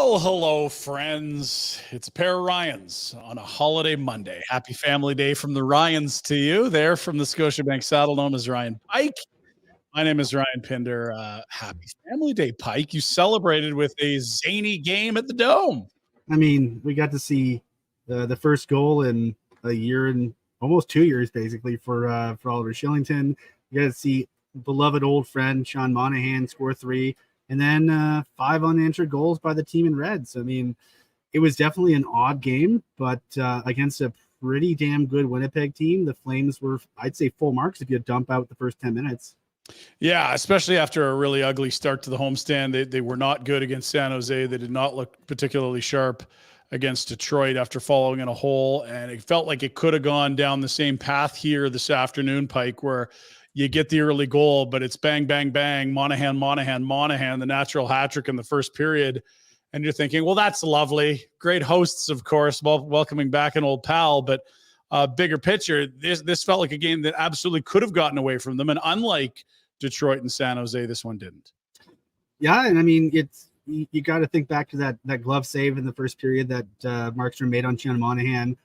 Well, hello, friends. It's a pair of Ryans on a holiday Monday. Happy Family Day from the Ryans to you. There from the Scotiabank Saddle Dome is Ryan Pike. My name is Ryan Pinder. Happy Family Day, Pike. You celebrated with a zany game at the Dome. I mean, we got to see the first goal in a year and almost 2 years, basically, for Oliver Shillington. You got to see beloved old friend Sean Monahan score 3, and then 5 unanswered goals by the team in red. So, I mean, it was definitely an odd game, but against a pretty damn good Winnipeg team, the Flames were, I'd say, full marks if you dump out the first 10 minutes. Yeah, especially after a really ugly start to the homestand. They were not good against San Jose. They did not look particularly sharp against Detroit after following in a hole. And it felt like it could have gone down the same path here this afternoon, Pike, where you get the early goal, but it's bang, bang, bang, Monahan, the natural hat trick in the first period. And you're thinking, well, that's lovely. Great hosts, of course, welcoming back an old pal. But bigger picture, this felt like a game that absolutely could have gotten away from them. And unlike Detroit and San Jose, this one didn't. Yeah, and I mean, you got to think back to that glove save in the first period that Markstrom made on Sean Monahan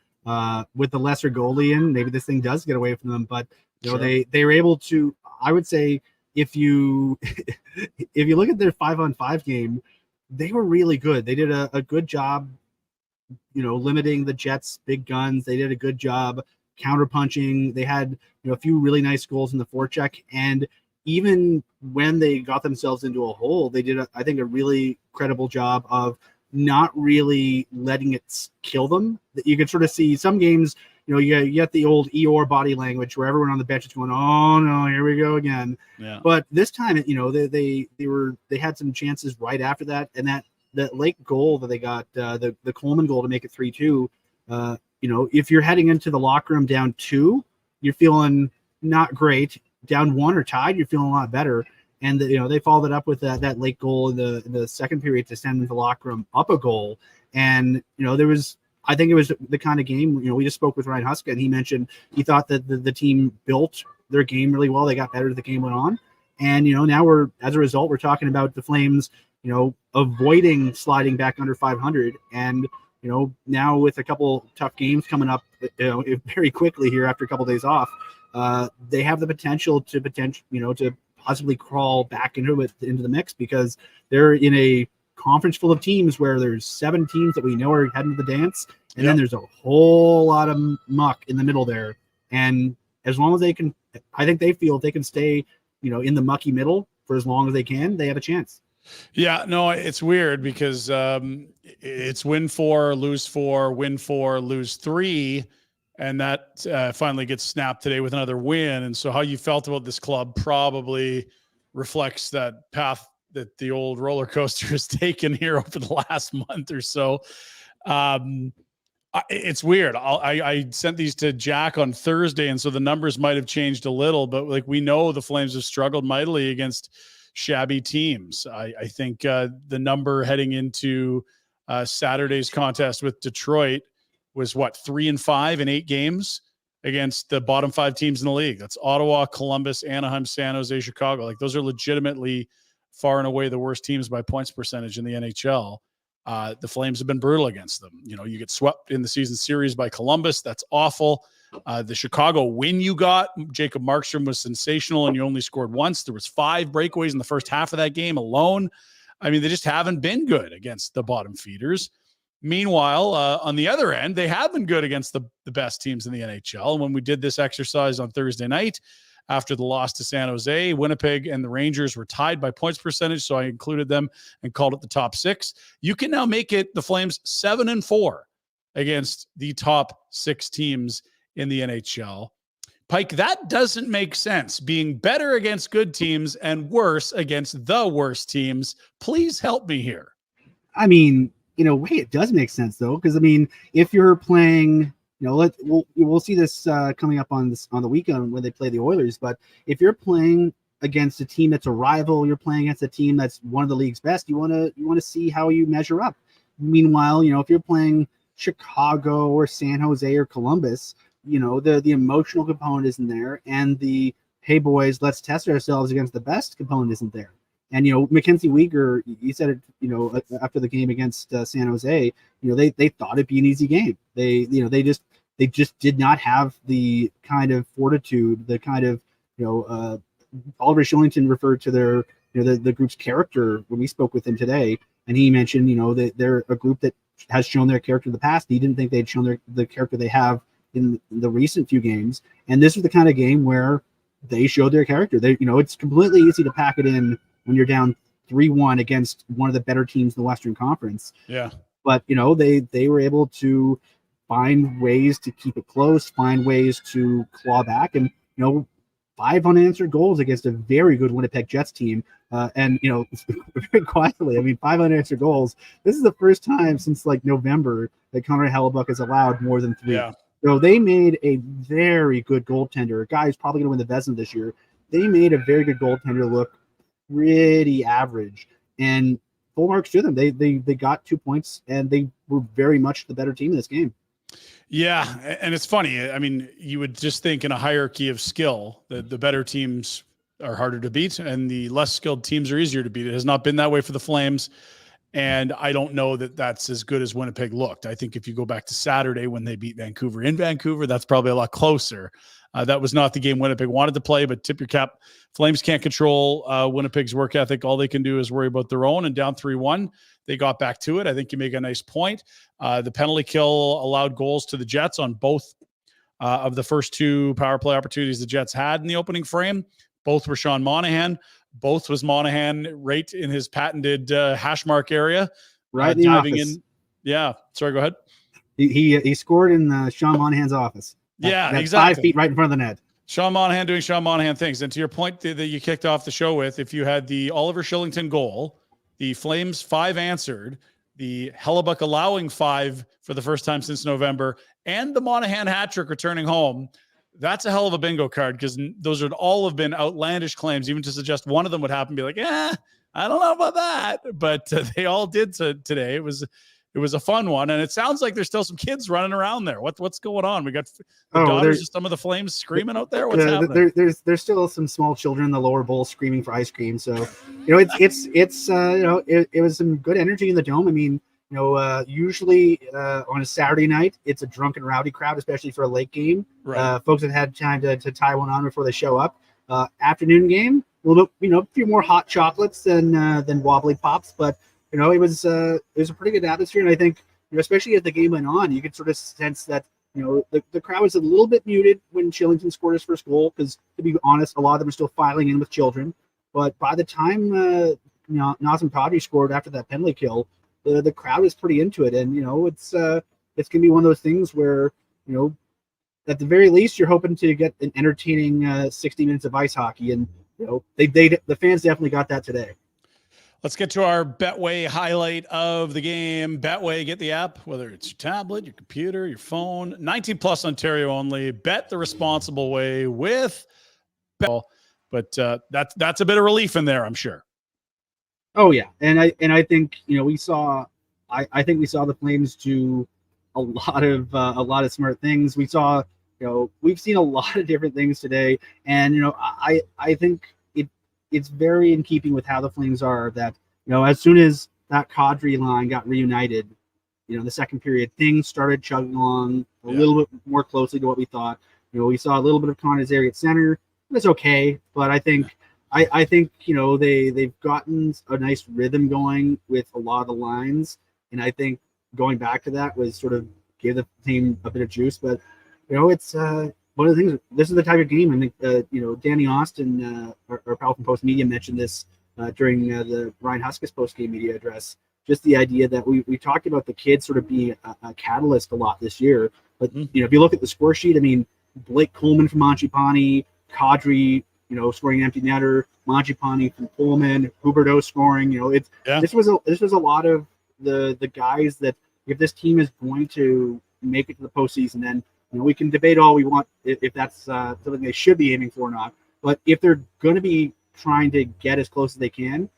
with the lesser goalie in. Maybe this thing does get away from them, but you know, they were able to. I would say if you if you look at their 5-on-5 game, they were really good. They did a good job, you know, limiting the Jets' big guns. They did a good job counterpunching. They had, you know, a few really nice goals in the forecheck, and even when they got themselves into a hole, they did, I think, a really credible job of not really letting it kill them. You could sort of see some games, you know, you get the old Eeyore body language where everyone on the bench is going, "Oh no, here we go again." Yeah. But this time, you know, they had some chances right after that, and that late goal that they got, the Coleman goal to make it 3-2. You know, if you're heading into the locker room down 2, you're feeling not great. Down 1 or tied, you're feeling a lot better. And you know, they followed it up with that late goal in the second period to send the locker room up a goal. And you know, I think it was the kind of game, you know, we just spoke with Ryan Huska, and he mentioned he thought that the team built their game really well. They got better as the game went on. And you know, now as a result, we're talking about the Flames, you know, avoiding sliding back under 500. And you know, now with a couple tough games coming up, you know, very quickly here after a couple days off, they have the potential to possibly crawl back into the mix, because they're in a conference full of teams where there's 7 teams that we know are heading to the dance, and then there's a whole lot of muck in the middle there. And as long as they can, I think they feel if they can stay, you know, in the mucky middle for as long as they can, they have a chance. Yeah, no, it's weird because it's win 4, lose 4, win 4, lose 3. And that finally gets snapped today with another win. And so how you felt about this club probably reflects that path that the old roller coaster has taken here over the last month or so. It's weird. I sent these to Jack on Thursday, and so the numbers might have changed a little, but like we know the Flames have struggled mightily against shabby teams. I think the number heading into Saturday's contest with Detroit was 3-5 in 8 games against the bottom 5 teams in the league. That's Ottawa, Columbus, Anaheim, San Jose, Chicago. Like those are legitimately far and away the worst teams by points percentage in the NHL. The Flames have been brutal against them. You know, you get swept in the season series by Columbus. That's awful. The Chicago win you got, Jacob Markstrom was sensational, and you only scored once. There was 5 breakaways in the first half of that game alone. I mean, they just haven't been good against the bottom feeders. Meanwhile, on the other end, they have been good against the best teams in the NHL. And when we did this exercise on Thursday night, after the loss to San Jose, Winnipeg and the Rangers were tied by points percentage, so I included them and called it the top 6. You can now make it the Flames 7-4 against the top 6 teams in the NHL. Pike, that doesn't make sense. Being better against good teams and worse against the worst teams. Please help me here. I mean, in a way, it does make sense though, because I mean, if you're playing, you know, we'll see this coming up on the weekend when they play the Oilers. But if you're playing against a team that's a rival, you're playing against a team that's one of the league's best. You want to see how you measure up. Meanwhile, you know, if you're playing Chicago or San Jose or Columbus, you know, the emotional component isn't there, and the hey boys, let's test ourselves against the best component isn't there. And, Mackenzie Weegar, he said it, after the game against San Jose, they thought it'd be an easy game. They just did not have the kind of fortitude, the kind of, Oliver Shillington referred to their, the group's character when we spoke with him today. And he mentioned, that they're a group that has shown their character in the past. He didn't think they'd shown the character they have in the recent few games. And this was the kind of game where they showed their character. It's completely easy to pack it in when you're down 3-1 against one of the better teams in the Western Conference. Yeah. But, they were able to find ways to keep it close, find ways to claw back. And, 5 unanswered goals against a very good Winnipeg Jets team. And, very quietly, 5 unanswered goals. This is the first time since November that Connor Hellebuck has allowed more than 3. Yeah. So they made a very good goaltender. A guy who's probably going to win the Vezina this year. They made a very good goaltender look pretty average. And full marks to them. They got 2 points, and they were very much the better team in this game. Yeah, and it's funny. You would just think in a hierarchy of skill that the better teams are harder to beat and the less skilled teams are easier to beat. It has not been that way for the Flames, and I don't know that that's as good as Winnipeg looked. I think if you go back to Saturday when they beat Vancouver in Vancouver, that's probably a lot closer. That was not the game Winnipeg wanted to play, but tip your cap. Flames can't control Winnipeg's work ethic. All they can do is worry about their own, and down 3-1. They got back to it. I think you make a nice point. The penalty kill allowed goals to the Jets on both of the first 2 power play opportunities the Jets had in the opening frame. Both were Sean Monahan. Both was Monahan right in his patented hash mark area. Right in the diving office. in. Yeah. Sorry, go ahead. He scored in Sean Monahan's office. That's exactly. 5 feet right in front of the net. Sean Monahan doing Sean Monahan things. And to your point that you kicked off the show with, if you had the Oliver Shillington goal, the Flames 5 answered, the Hellebuck allowing 5 for the first time since November, and the Monahan hat trick returning home, that's a hell of a bingo card, because those would all have been outlandish claims. Even to suggest one of them would happen, be like, I don't know about that. But they all did today. It was a fun one, and it sounds like there's still some kids running around there. What's going on? We got the daughters of some of the Flames screaming out there. What's happening? There's still some small children in the lower bowl screaming for ice cream. So, it was some good energy in the dome. Usually on a Saturday night, it's a drunken, rowdy crowd, especially for a late game. Right. Folks have had time to tie one on before they show up. Afternoon game, a little bit, a few more hot chocolates than wobbly pops, but. It was a pretty good atmosphere, and I think, especially as the game went on, you could sort of sense that, the crowd was a little bit muted when Shillington scored his first goal, because, to be honest, a lot of them are still filing in with children. But by the time Nazem Kadri scored after that penalty kill, the crowd was pretty into it, and it's going to be one of those things where at the very least you're hoping to get an entertaining 60 minutes of ice hockey, and the fans definitely got that today. Let's get to our Betway highlight of the game. Betway, get the app, whether it's your tablet, your computer, your phone. 19 plus Ontario only. Bet the responsible way with Betway. But that's a bit of relief in there, I'm sure. Oh yeah, and I think we saw the Flames do a lot of smart things. We saw we've seen a lot of different things today, and I think it's very in keeping with how the Flames are, that, as soon as that Kadri line got reunited, the second period, things started chugging along a little bit more closely to what we thought. We saw a little bit of Connor's area at center. It's okay, but I think they've gotten a nice rhythm going with a lot of the lines, and I think going back to that was sort of gave the team a bit of juice. But it's one of the things. This is the type of game. I think Danny Austin, our pal from Post Media, mentioned this during the Ryan Huskis post game media address. Just the idea that we talked about the kids sort of being a catalyst a lot this year. But if you look at the score sheet, Blake Coleman from Mangiapane, Kadri, scoring an empty netter, Mangiapane from Pullman, Huberdeau scoring. This was a lot of the guys that, if this team is going to make it to the postseason, then we can debate all we want if that's something they should be aiming for or not. But if they're going to be trying to get as close as they can,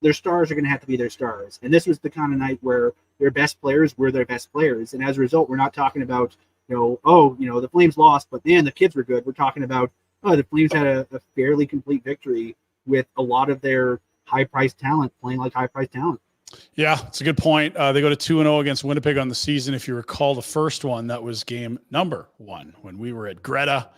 their stars are going to have to be their stars. And this was the kind of night where their best players were their best players. And as a result, we're not talking about, the Flames lost, but man, the kids were good. We're talking about, the Flames had a fairly complete victory with a lot of their high-priced talent playing like high-priced talent. Yeah, it's a good point. They go to 2-0 against Winnipeg on the season. If you recall the first one, that was game number 1 when we were at Greta,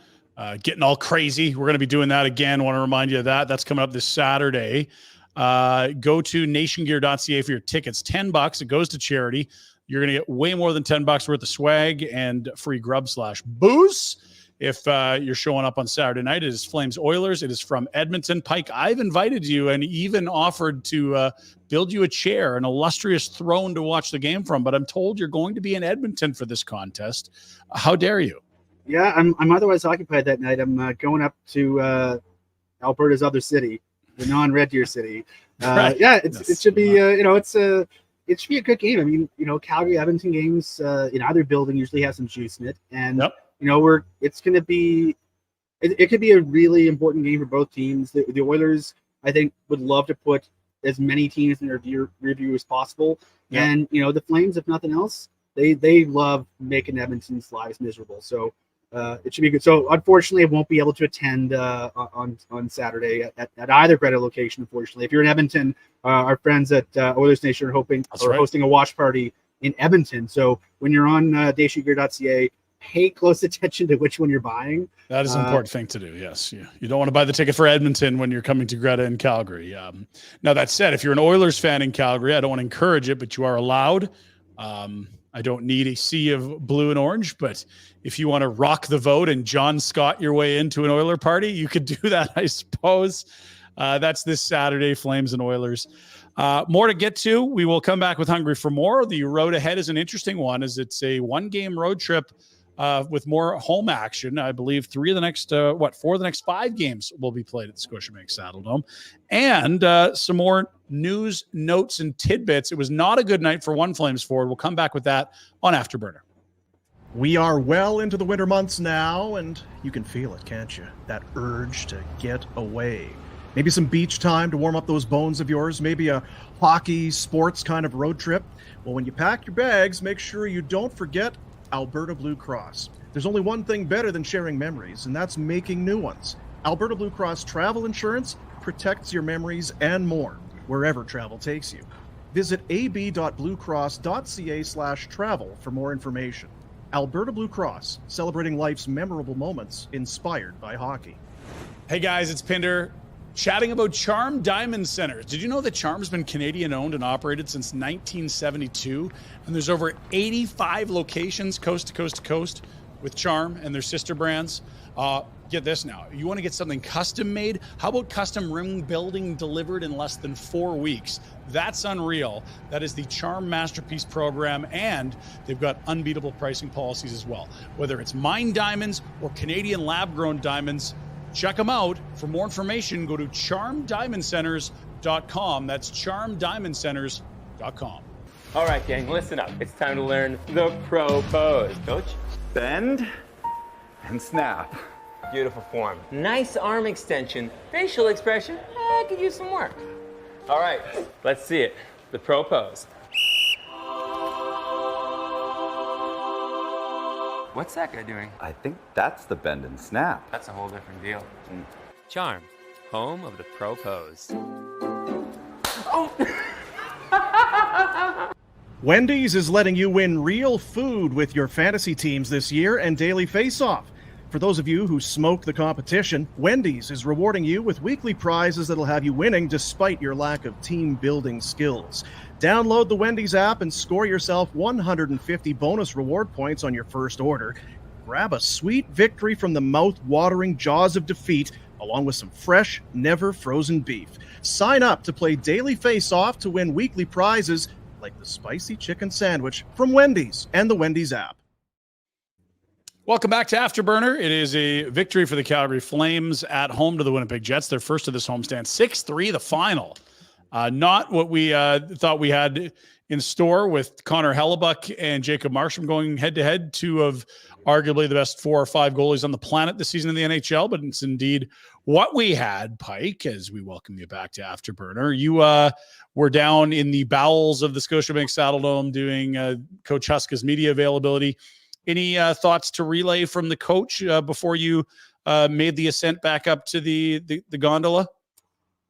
getting all crazy. We're going to be doing that again. Want to remind you of that. That's coming up this Saturday. Go to nationgear.ca for your tickets. $10. It goes to charity. You're going to get way more than $10 worth of swag and free grub/booze. If you're showing up on Saturday night, it is Flames Oilers. It is from Edmonton. Pike, I've invited you and even offered to build you a chair, an illustrious throne to watch the game from, but I'm told you're going to be in Edmonton for this contest. How dare you? Yeah, I'm otherwise occupied that night. I'm going up to Alberta's other city, the non-Red Deer city. Right. Yeah, it should be, it should be a good game. I mean, Calgary Edmonton games in either building usually have some juice in it, and Yep. It's going to be, it could be a really important game for both teams. The Oilers, I think, would love to put as many teams in their review as possible. Yep. And, the Flames, if nothing else, they love making Edmonton's lives miserable. So it should be good. So unfortunately, I won't be able to attend on Saturday at either Greta location, unfortunately. If you're in Edmonton, our friends at Oilers Nation are hosting a watch party in Edmonton. So when you're on dayshoogear.ca, pay close attention to which one you're buying. That is an important thing to do. Yes. You don't want to buy the ticket for Edmonton when you're coming to Greta in Calgary. Now that said, if you're an Oilers fan in Calgary, I don't want to encourage it, but you are allowed. I don't need a sea of blue and orange, but if you want to rock the vote and John Scott your way into an Oiler party, you could do that, I suppose. That's this Saturday, Flames and Oilers. More to get to. We will come back with Hungry for More. The road ahead is an interesting one, as it's a 1-game road trip with more home action. I believe 4 of the next 5 games will be played at the Scotiabank Saddledome. And some more news, notes, and tidbits. It was not a good night for one Flames forward. We'll come back with that on Afterburner. We are well into the winter months now, and you can feel it, can't you? That urge to get away. Maybe some beach time to warm up those bones of yours. Maybe a hockey, sports kind of road trip. Well, when you pack your bags, make sure you don't forget Alberta Blue Cross. There's only one thing better than sharing memories, and that's making new ones. Alberta Blue Cross travel insurance protects your memories and more, wherever travel takes you. Visit ab.bluecross.ca/travel for more information. Alberta Blue Cross, celebrating life's memorable moments inspired by hockey. Hey guys, it's Pinder. Chatting about Charm Diamond Centers. Did you know that Charm's been Canadian owned and operated since 1972? And there's over 85 locations coast to coast to coast with Charm and their sister brands. Get this now. You want to get something custom made? How about custom ring building delivered in less than 4 weeks? That's unreal. That is the Charm Masterpiece program, and they've got unbeatable pricing policies as well. Whether it's mined diamonds or Canadian lab-grown diamonds, check them out. For more information, go to charmdiamondcenters.com. That's charmdiamondcenters.com. All right, gang, listen up. It's time to learn the pro pose. Coach? Bend and snap. Beautiful form. Nice arm extension. Facial expression. I could use some work. All right, let's see it. The pro pose. What's that guy doing? I think that's the bend and snap. That's a whole different deal. Charm, home of the pro pose. Oh! Wendy's is letting you win real food with your fantasy teams this year and Daily Face-Off. For those of you who smoked the competition, Wendy's is rewarding you with weekly prizes that'll have you winning despite your lack of team-building skills. Download the Wendy's app and score yourself 150 bonus reward points on your first order. Grab a sweet victory from the mouth-watering jaws of defeat, along with some fresh, never-frozen beef. Sign up to play Daily Face-Off to win weekly prizes like the spicy chicken sandwich from Wendy's and the Wendy's app. Welcome back to Afterburner. It is a victory for the Calgary Flames at home to the Winnipeg Jets. Their first of this homestand, 6-3, the final. Not what we thought we had in store with Connor Hellebuck and Jacob Markstrom going head-to-head, 2 of arguably the best 4 or 5 goalies on the planet this season in the NHL, but it's indeed what we had, Pike, as we welcome you back to Afterburner. You were down in the bowels of the Scotiabank Saddledome doing Coach Huska's media availability. Any thoughts to relay from the coach before you made the ascent back up to the gondola?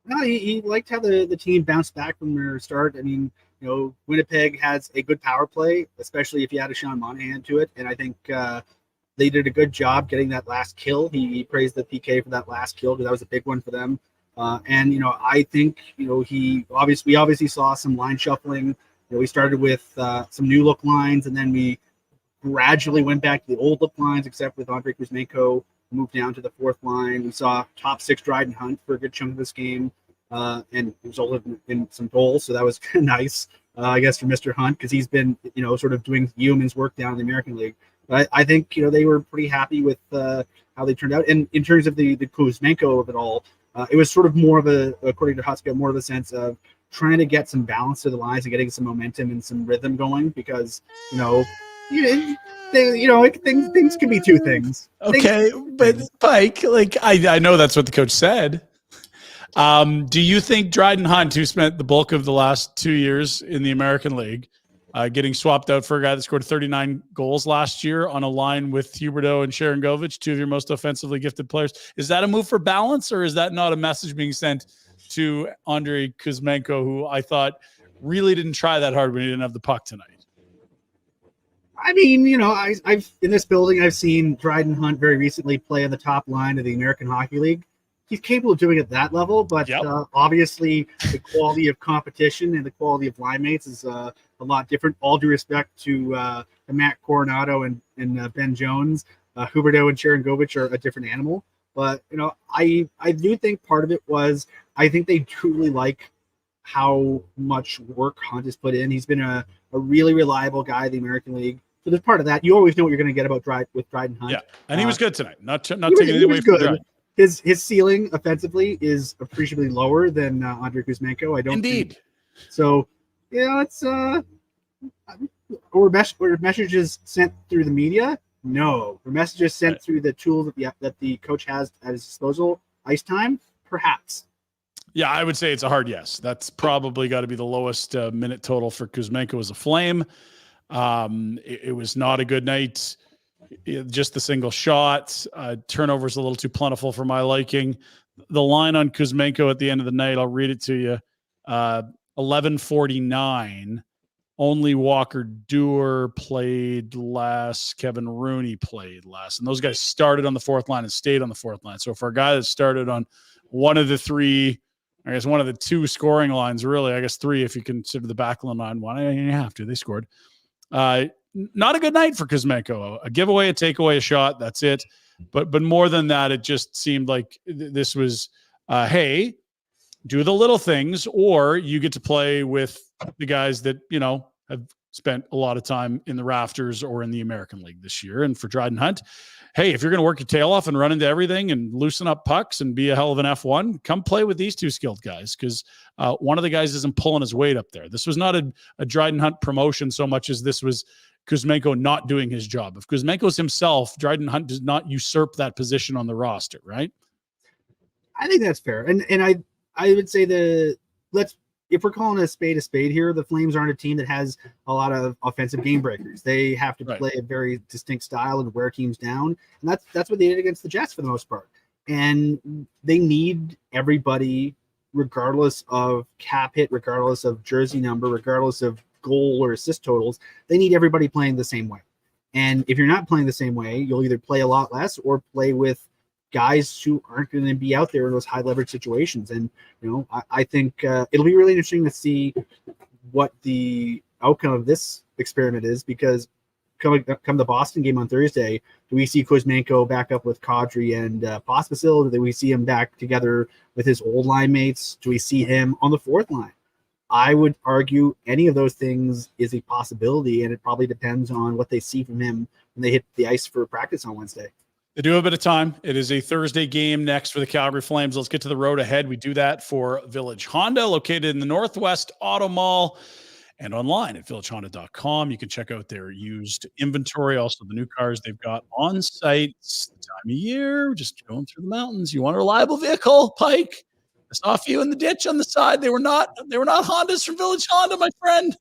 No, he liked how the team bounced back from their start. I mean, Winnipeg has a good power play, especially if you add a Sean Monahan to it. And I think they did a good job getting that last kill. He praised the PK for that last kill because that was a big one for them. And I think we obviously saw some line shuffling. We started with some new look lines, and then we gradually went back to the old look lines, except with Andrei Kuzmenko moved down to the fourth line. We saw top six Dryden Hunt for a good chunk of this game, and resulted in some goals. So that was nice, I guess, for Mr. Hunt, because he's been, sort of doing yeoman's work down in the American League. But I think, they were pretty happy with how they turned out. And in terms of the Kuzmenko of it all, it was sort of more of according to Huska, more of a sense of trying to get some balance to the lines and getting some momentum and some rhythm going, because, things can be two things. Okay, but Pike, I know that's what the coach said. Do you think Dryden Hunt, who spent the bulk of the last 2 years in the American League, getting swapped out for a guy that scored 39 goals last year on a line with Huberdeau and Sharangovich, two of your most offensively gifted players, is that a move for balance, or is that not a message being sent to Andrei Kuzmenko, who I thought really didn't try that hard when he didn't have the puck tonight? I mean, I've in this building, I've seen Dryden Hunt very recently play on the top line of the American Hockey League. He's capable of doing it at that level, but obviously the quality of competition and the quality of line mates is a lot different. All due respect to Matt Coronado and Ben Jones, Huberdeau and Sharangovich are a different animal. But I do think part of it was I think they truly like how much work Hunt has put in. He's been a really reliable guy in the American League. So there's part of that. You always know what you're going to get about Dryden Hunt. Yeah, and he was good tonight. Not taking anything away from Dryden. His ceiling offensively is appreciably lower than Andrei Kuzmenko. I don't Indeed. think. So, it's were messages sent through the media? No. Were messages sent through the tools that the coach has at his disposal? Ice time? Perhaps. Yeah, I would say it's a hard yes. That's probably got to be the lowest minute total for Kuzmenko as a Flame. It was not a good night. Just the single shots. Turnovers a little too plentiful for my liking. The line on Kuzmenko at the end of the night, I'll read it to you. 11:49. Only Walker Dewar played last. Kevin Rooney played last. And those guys started on the fourth line and stayed on the fourth line. So for a guy that started on one of the three, I guess one of the two scoring lines, really, I guess three if you consider the back line one, you have to. They scored. Not a good night for Kuzmenko. A giveaway, a takeaway, a shot. That's it. But more than that, it just seemed like this was, hey, do the little things, or you get to play with the guys that, have spent a lot of time in the rafters or in the American League this year. And for Dryden Hunt, hey, if you're going to work your tail off and run into everything and loosen up pucks and be a hell of an F1, come play with these two skilled guys, because one of the guys isn't pulling his weight up there. This was not a Dryden Hunt promotion so much as this was Kuzmenko not doing his job. If Kuzmenko's himself, Dryden Hunt does not usurp that position on the roster, right? I think that's fair. And I would say if we're calling a spade here, the Flames aren't a team that has a lot of offensive game breakers. They have to play a very distinct style and wear teams down. And that's what they did against the Jets for the most part. And they need everybody, regardless of cap hit, regardless of jersey number, regardless of goal or assist totals. They need everybody playing the same way. And if you're not playing the same way, you'll either play a lot less or play with guys who aren't going to be out there in those high leverage situations. And, I think it'll be really interesting to see what the outcome of this experiment is, because come the Boston game on Thursday, do we see Kuzmenko back up with Kadri and Pospisil? Do we see him back together with his old line mates? Do we see him on the fourth line? I would argue any of those things is a possibility, and it probably depends on what they see from him when they hit the ice for practice on Wednesday. They do have a bit of time. It is a Thursday game next for the Calgary Flames. Let's get to the road ahead. We do that for Village Honda, located in the Northwest Auto Mall and online at villagehonda.com. You can check out their used inventory, also the new cars they've got on site. It's the time of year, just going through the mountains. You want a reliable vehicle, Pike? I saw a few in the ditch on the side. They were not Hondas from Village Honda, my friend.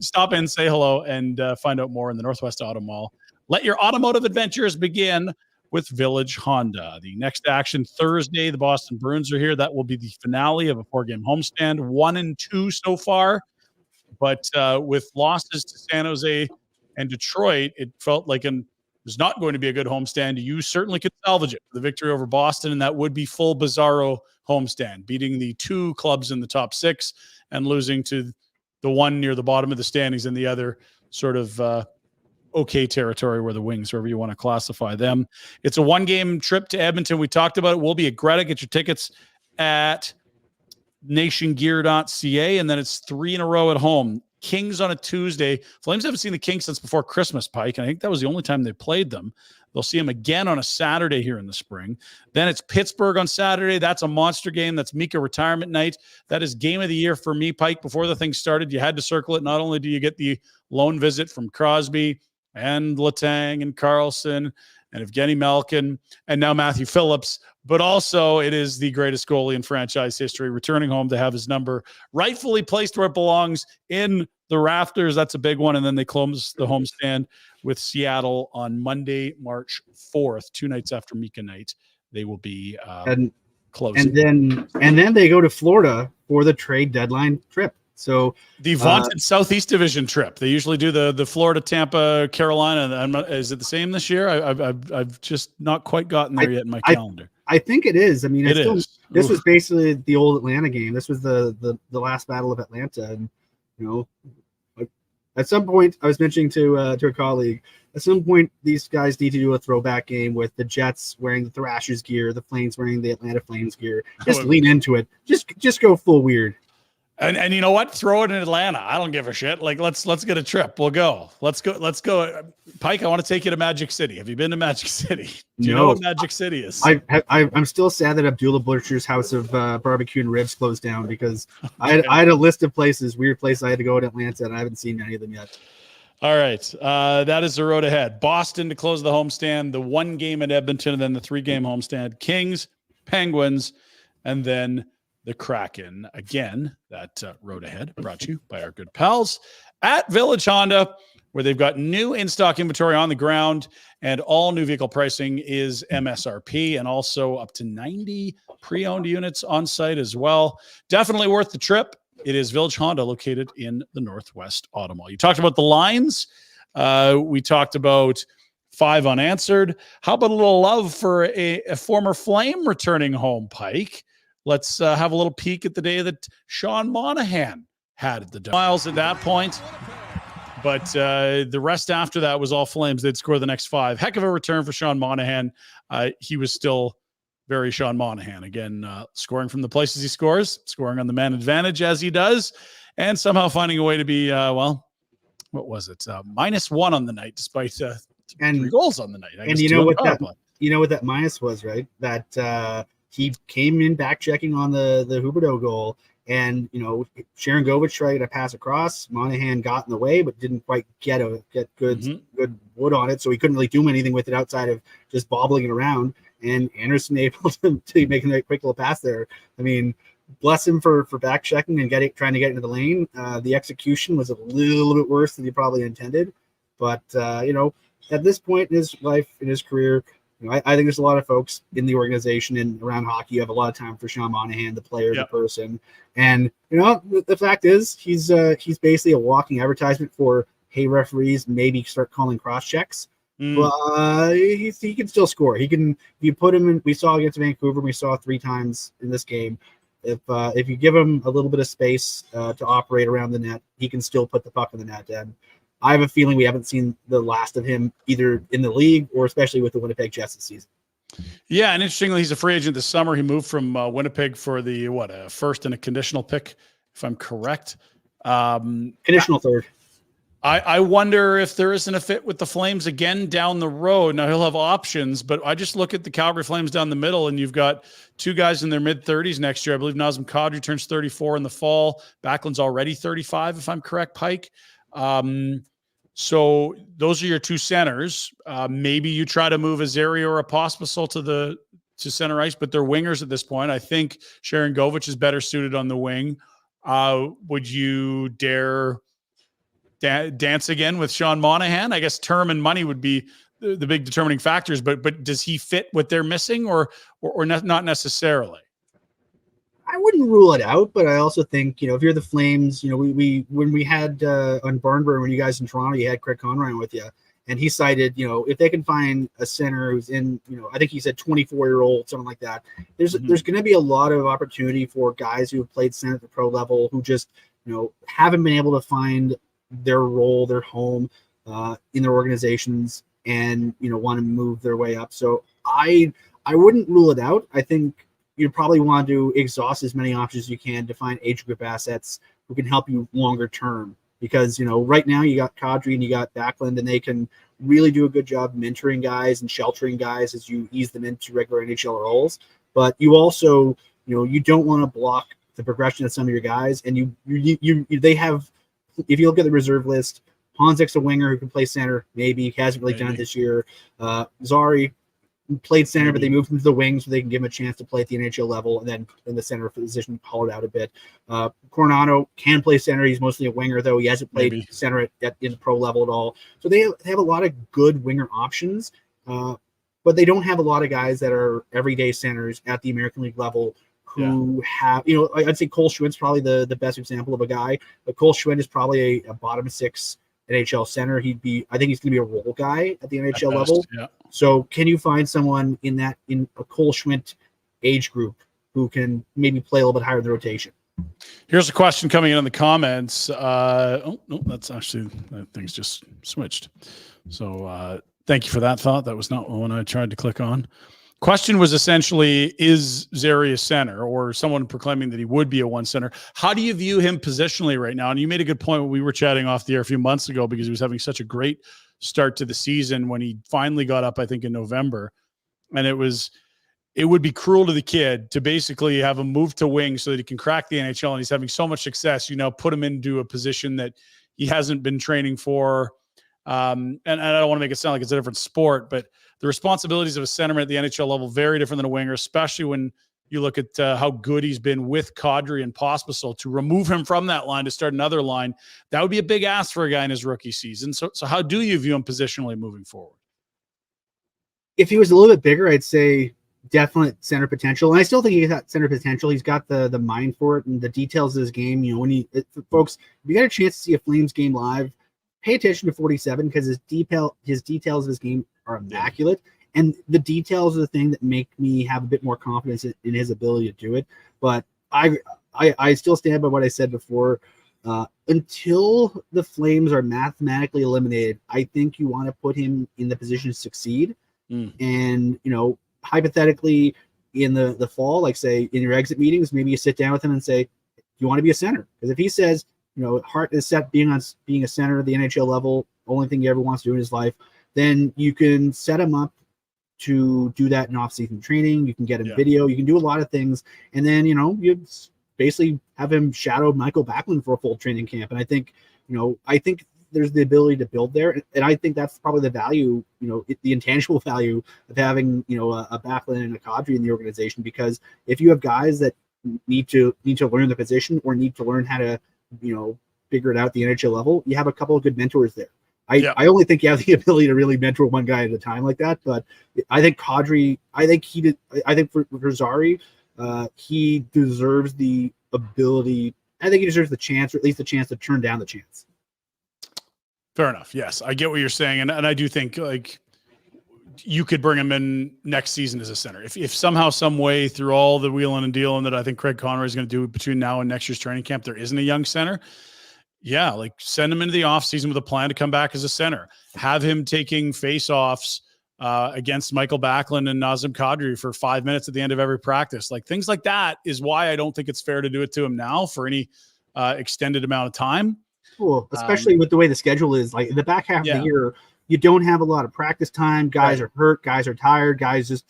Stop in, say hello, and find out more in the Northwest Auto Mall. Let your automotive adventures begin with Village Honda. The next action Thursday, the Boston Bruins are here. That will be the finale of a 4-game homestand, 1-2 so far. But with losses to San Jose and Detroit, it felt like it was not going to be a good homestand. You certainly could salvage it for the victory over Boston, and that would be full bizarro homestand, beating the 2 clubs in the top 6 and losing to the one near the bottom of the standings and the other sort of okay territory where the Wings, wherever you want to classify them. It's a 1-game trip to Edmonton. We talked about it. We'll be at Greta. Get your tickets at nationgear.ca, and then it's 3 in a row at home. Kings on a Tuesday. Flames haven't seen the Kings since before Christmas, Pike, and I think that was the only time they played them. They'll see them again on a Saturday here in the spring. Then it's Pittsburgh on Saturday. That's a monster game. That's Mika retirement night. That is game of the year for me, Pike. Before the thing started, you had to circle it. Not only do you get the loan visit from Crosby and Letang and Carlson and Evgeny Malkin and now Matthew Phillips, but also it is the greatest goalie in franchise history, returning home to have his number rightfully placed where it belongs in the rafters. That's a big one. And then they close the homestand with Seattle on Monday, March 4th, 2 nights after Mika night. They will be closing. And then they go to Florida for the trade deadline trip. So the vaunted Southeast Division trip. They usually do the Florida, Tampa, Carolina. Is it the same this year? I've just not quite gotten there yet in my calendar. I think it is. I mean, this was basically the old Atlanta game. This was the last battle of Atlanta, and at some point, I was mentioning to a colleague, at some point these guys need to do a throwback game with the Jets wearing the Thrashers gear, the Flames wearing the Atlanta Flames gear. Just lean into it. Just go full weird. And you know what? Throw it in Atlanta. I don't give a shit. Like let's get a trip. We'll go. Let's go. Pike, I want to take you to Magic City. Have you been to Magic City? Do you know what Magic City is? I'm still sad that Abdullah Butcher's house of barbecue and ribs closed down because I had a list of weird places I had to go in Atlanta, and I haven't seen any of them yet. All right. That is the road ahead. Boston to close the homestand, the 1 game at Edmonton, and then the 3-game homestand. Kings, Penguins, and then the Kraken. Again, that road ahead brought to you by our good pals at Village Honda, where they've got new in-stock inventory on the ground, and all new vehicle pricing is MSRP, and also up to 90 pre-owned units on site as well. Definitely worth the trip. It is Village Honda, located in the Northwest Auto Mall. You talked about the lines. We talked about 5 unanswered. How about a little love for a former Flame returning home, Pike? Let's have a little peek at the day that Sean Monahan had at the Miles at that point. But the rest after that was all Flames. They'd score the next 5. Heck of a return for Sean Monahan. He was still very Sean Monahan. Again, scoring from the places he scores, scoring on the man advantage as he does, and somehow finding a way to be, what was it? -1 on the night, despite 3 goals on the night. And you know what that minus was, right? That he came in back checking on the Huberdeau goal, and Sharon Govich tried to pass across. Monahan got in the way, but didn't quite get good wood on it, so he couldn't really do anything with it outside of just bobbling it around. And Anderson able to make a quick little pass there. I mean, bless him for back checking and trying to get into the lane. The execution was a little bit worse than he probably intended, but at this point in his life, in his career, I think there's a lot of folks in the organization and around hockey who have a lot of time for Sean Monahan, the player, the person. And the fact is, he's basically a walking advertisement for, hey, referees, maybe start calling cross checks. But he can still score. He can. If you put him in, we saw against Vancouver. We saw 3 times in this game. If you give him a little bit of space to operate around the net, he can still put the puck in the net. And I have a feeling we haven't seen the last of him either in the league or especially with the Winnipeg Jets this season. Yeah, and interestingly, he's a free agent this summer. He moved from Winnipeg for the a first and a conditional pick, if I'm correct. Conditional third. I wonder if there isn't a fit with the Flames again down the road. Now, he'll have options, but I just look at the Calgary Flames down the middle, and you've got 2 guys in their mid-30s next year. I believe Nazem Kadri turns 34 in the fall. Backlund's already 35, if I'm correct, Pike. So those are your 2 centers. Maybe you try to move Azaria or a Pospisil to center ice, but they're wingers at this point. I think Sharon Govich is better suited on the wing. Would you dare dance again with Sean Monahan? I guess term and money would be the big determining factors, but does he fit what they're missing or not necessarily? I wouldn't rule it out, but I also think, if you're the Flames, we when we had on Barnburn, when you guys in Toronto, you had Craig Conroy with you, and he cited, if they can find a center who's in, I think he said 24-year-old, something like that, there's going to be a lot of opportunity for guys who have played center at the pro level who just, haven't been able to find their role, their home in their organizations, and want to move their way up. So I wouldn't rule it out. I think you probably want to exhaust as many options as you can to find age group assets who can help you longer term. Because, right now you got Kadri and you got Backlund, and they can really do a good job mentoring guys and sheltering guys as you ease them into regular NHL roles. But you also, you don't want to block the progression of some of your guys. And they have, if you look at the reserve list, Honzek's a winger who can play center. Maybe he hasn't really done it this year. Zari played center, but they moved him to the wings so they can give him a chance to play at the NHL level, and then in the center position, hollowed out a bit. Coronado can play center. He's mostly a winger, though. He hasn't played center in the pro level at all. So they have a lot of good winger options, but they don't have a lot of guys that are everyday centers at the American League level who have, I'd say Cole Schwindt's probably the best example of a guy, but Cole Schwindt is probably a bottom six NHL center. I think he's going to be a role guy at the NHL level. Yeah. So can you find someone in a Cole Schwindt age group who can maybe play a little bit higher in the rotation? Here's a question coming in the comments. That's actually, things just switched. So thank you for that thought. That was not one I tried to click on. Question was essentially, is Zary a center, or someone proclaiming that he would be a one center? How do you view him positionally right now? And you made a good point when we were chatting off the air a few months ago, because he was having such a great start to the season when he finally got up, I think, in November. And it would be cruel to the kid to basically have him move to wing so that he can crack the NHL, and he's having so much success. Put him into a position that he hasn't been training for. And I don't want to make it sound like it's a different sport, but the responsibilities of a centerman at the NHL level very different than a winger, especially when you look at how good he's been with Kadri and Pospisil. To remove him from that line to start another line, that would be a big ask for a guy in his rookie season. So how do you view him positionally moving forward? If he was a little bit bigger, I'd say definite center potential. And I still think he's got center potential. He's got the mind for it and the details of his game. Folks, if you got a chance to see a Flames game live, pay attention to 47, because his details of his game are immaculate. And the details are the thing that make me have a bit more confidence in his ability to do it. But I still stand by what I said before. Until the Flames are mathematically eliminated, I think you want to put him in the position to succeed. And, hypothetically, in the fall, like say in your exit meetings, maybe you sit down with him and say, you want to be a center? Because if he says, heart is set being a center at the NHL level, only thing he ever wants to do in his life, then you can set him up to do that in off-season training. You can get him video. You can do a lot of things. And then, you basically have him shadow Michael Backlund for a full training camp. And I think there's the ability to build there. And I think that's probably the value, the intangible value of having, a Backlund and a Kadri in the organization, because if you have guys that need to learn the position or need to learn how to, figure it out at the NHL level, you have a couple of good mentors there. I only think you have the ability to really mentor one guy at a time like that. But I think Kadri, I think for Zary, he deserves the ability. I think he deserves the chance, or at least the chance to turn down the chance. Fair enough. Yes, I get what you're saying. And I do think you could bring him in next season as a center. If somehow, some way, through all the wheeling and dealing that I think Craig Conroy is going to do between now and next year's training camp, there isn't a young center. Yeah, send him into the offseason with a plan to come back as a center. Have him taking face-offs against Michael Backlund and Nazem Kadri for 5 minutes at the end of every practice. Things like that is why I don't think it's fair to do it to him now for any extended amount of time. Cool, especially with the way the schedule is. In the back half of the year, you don't have a lot of practice time. Guys are hurt. Guys are tired. Guys just,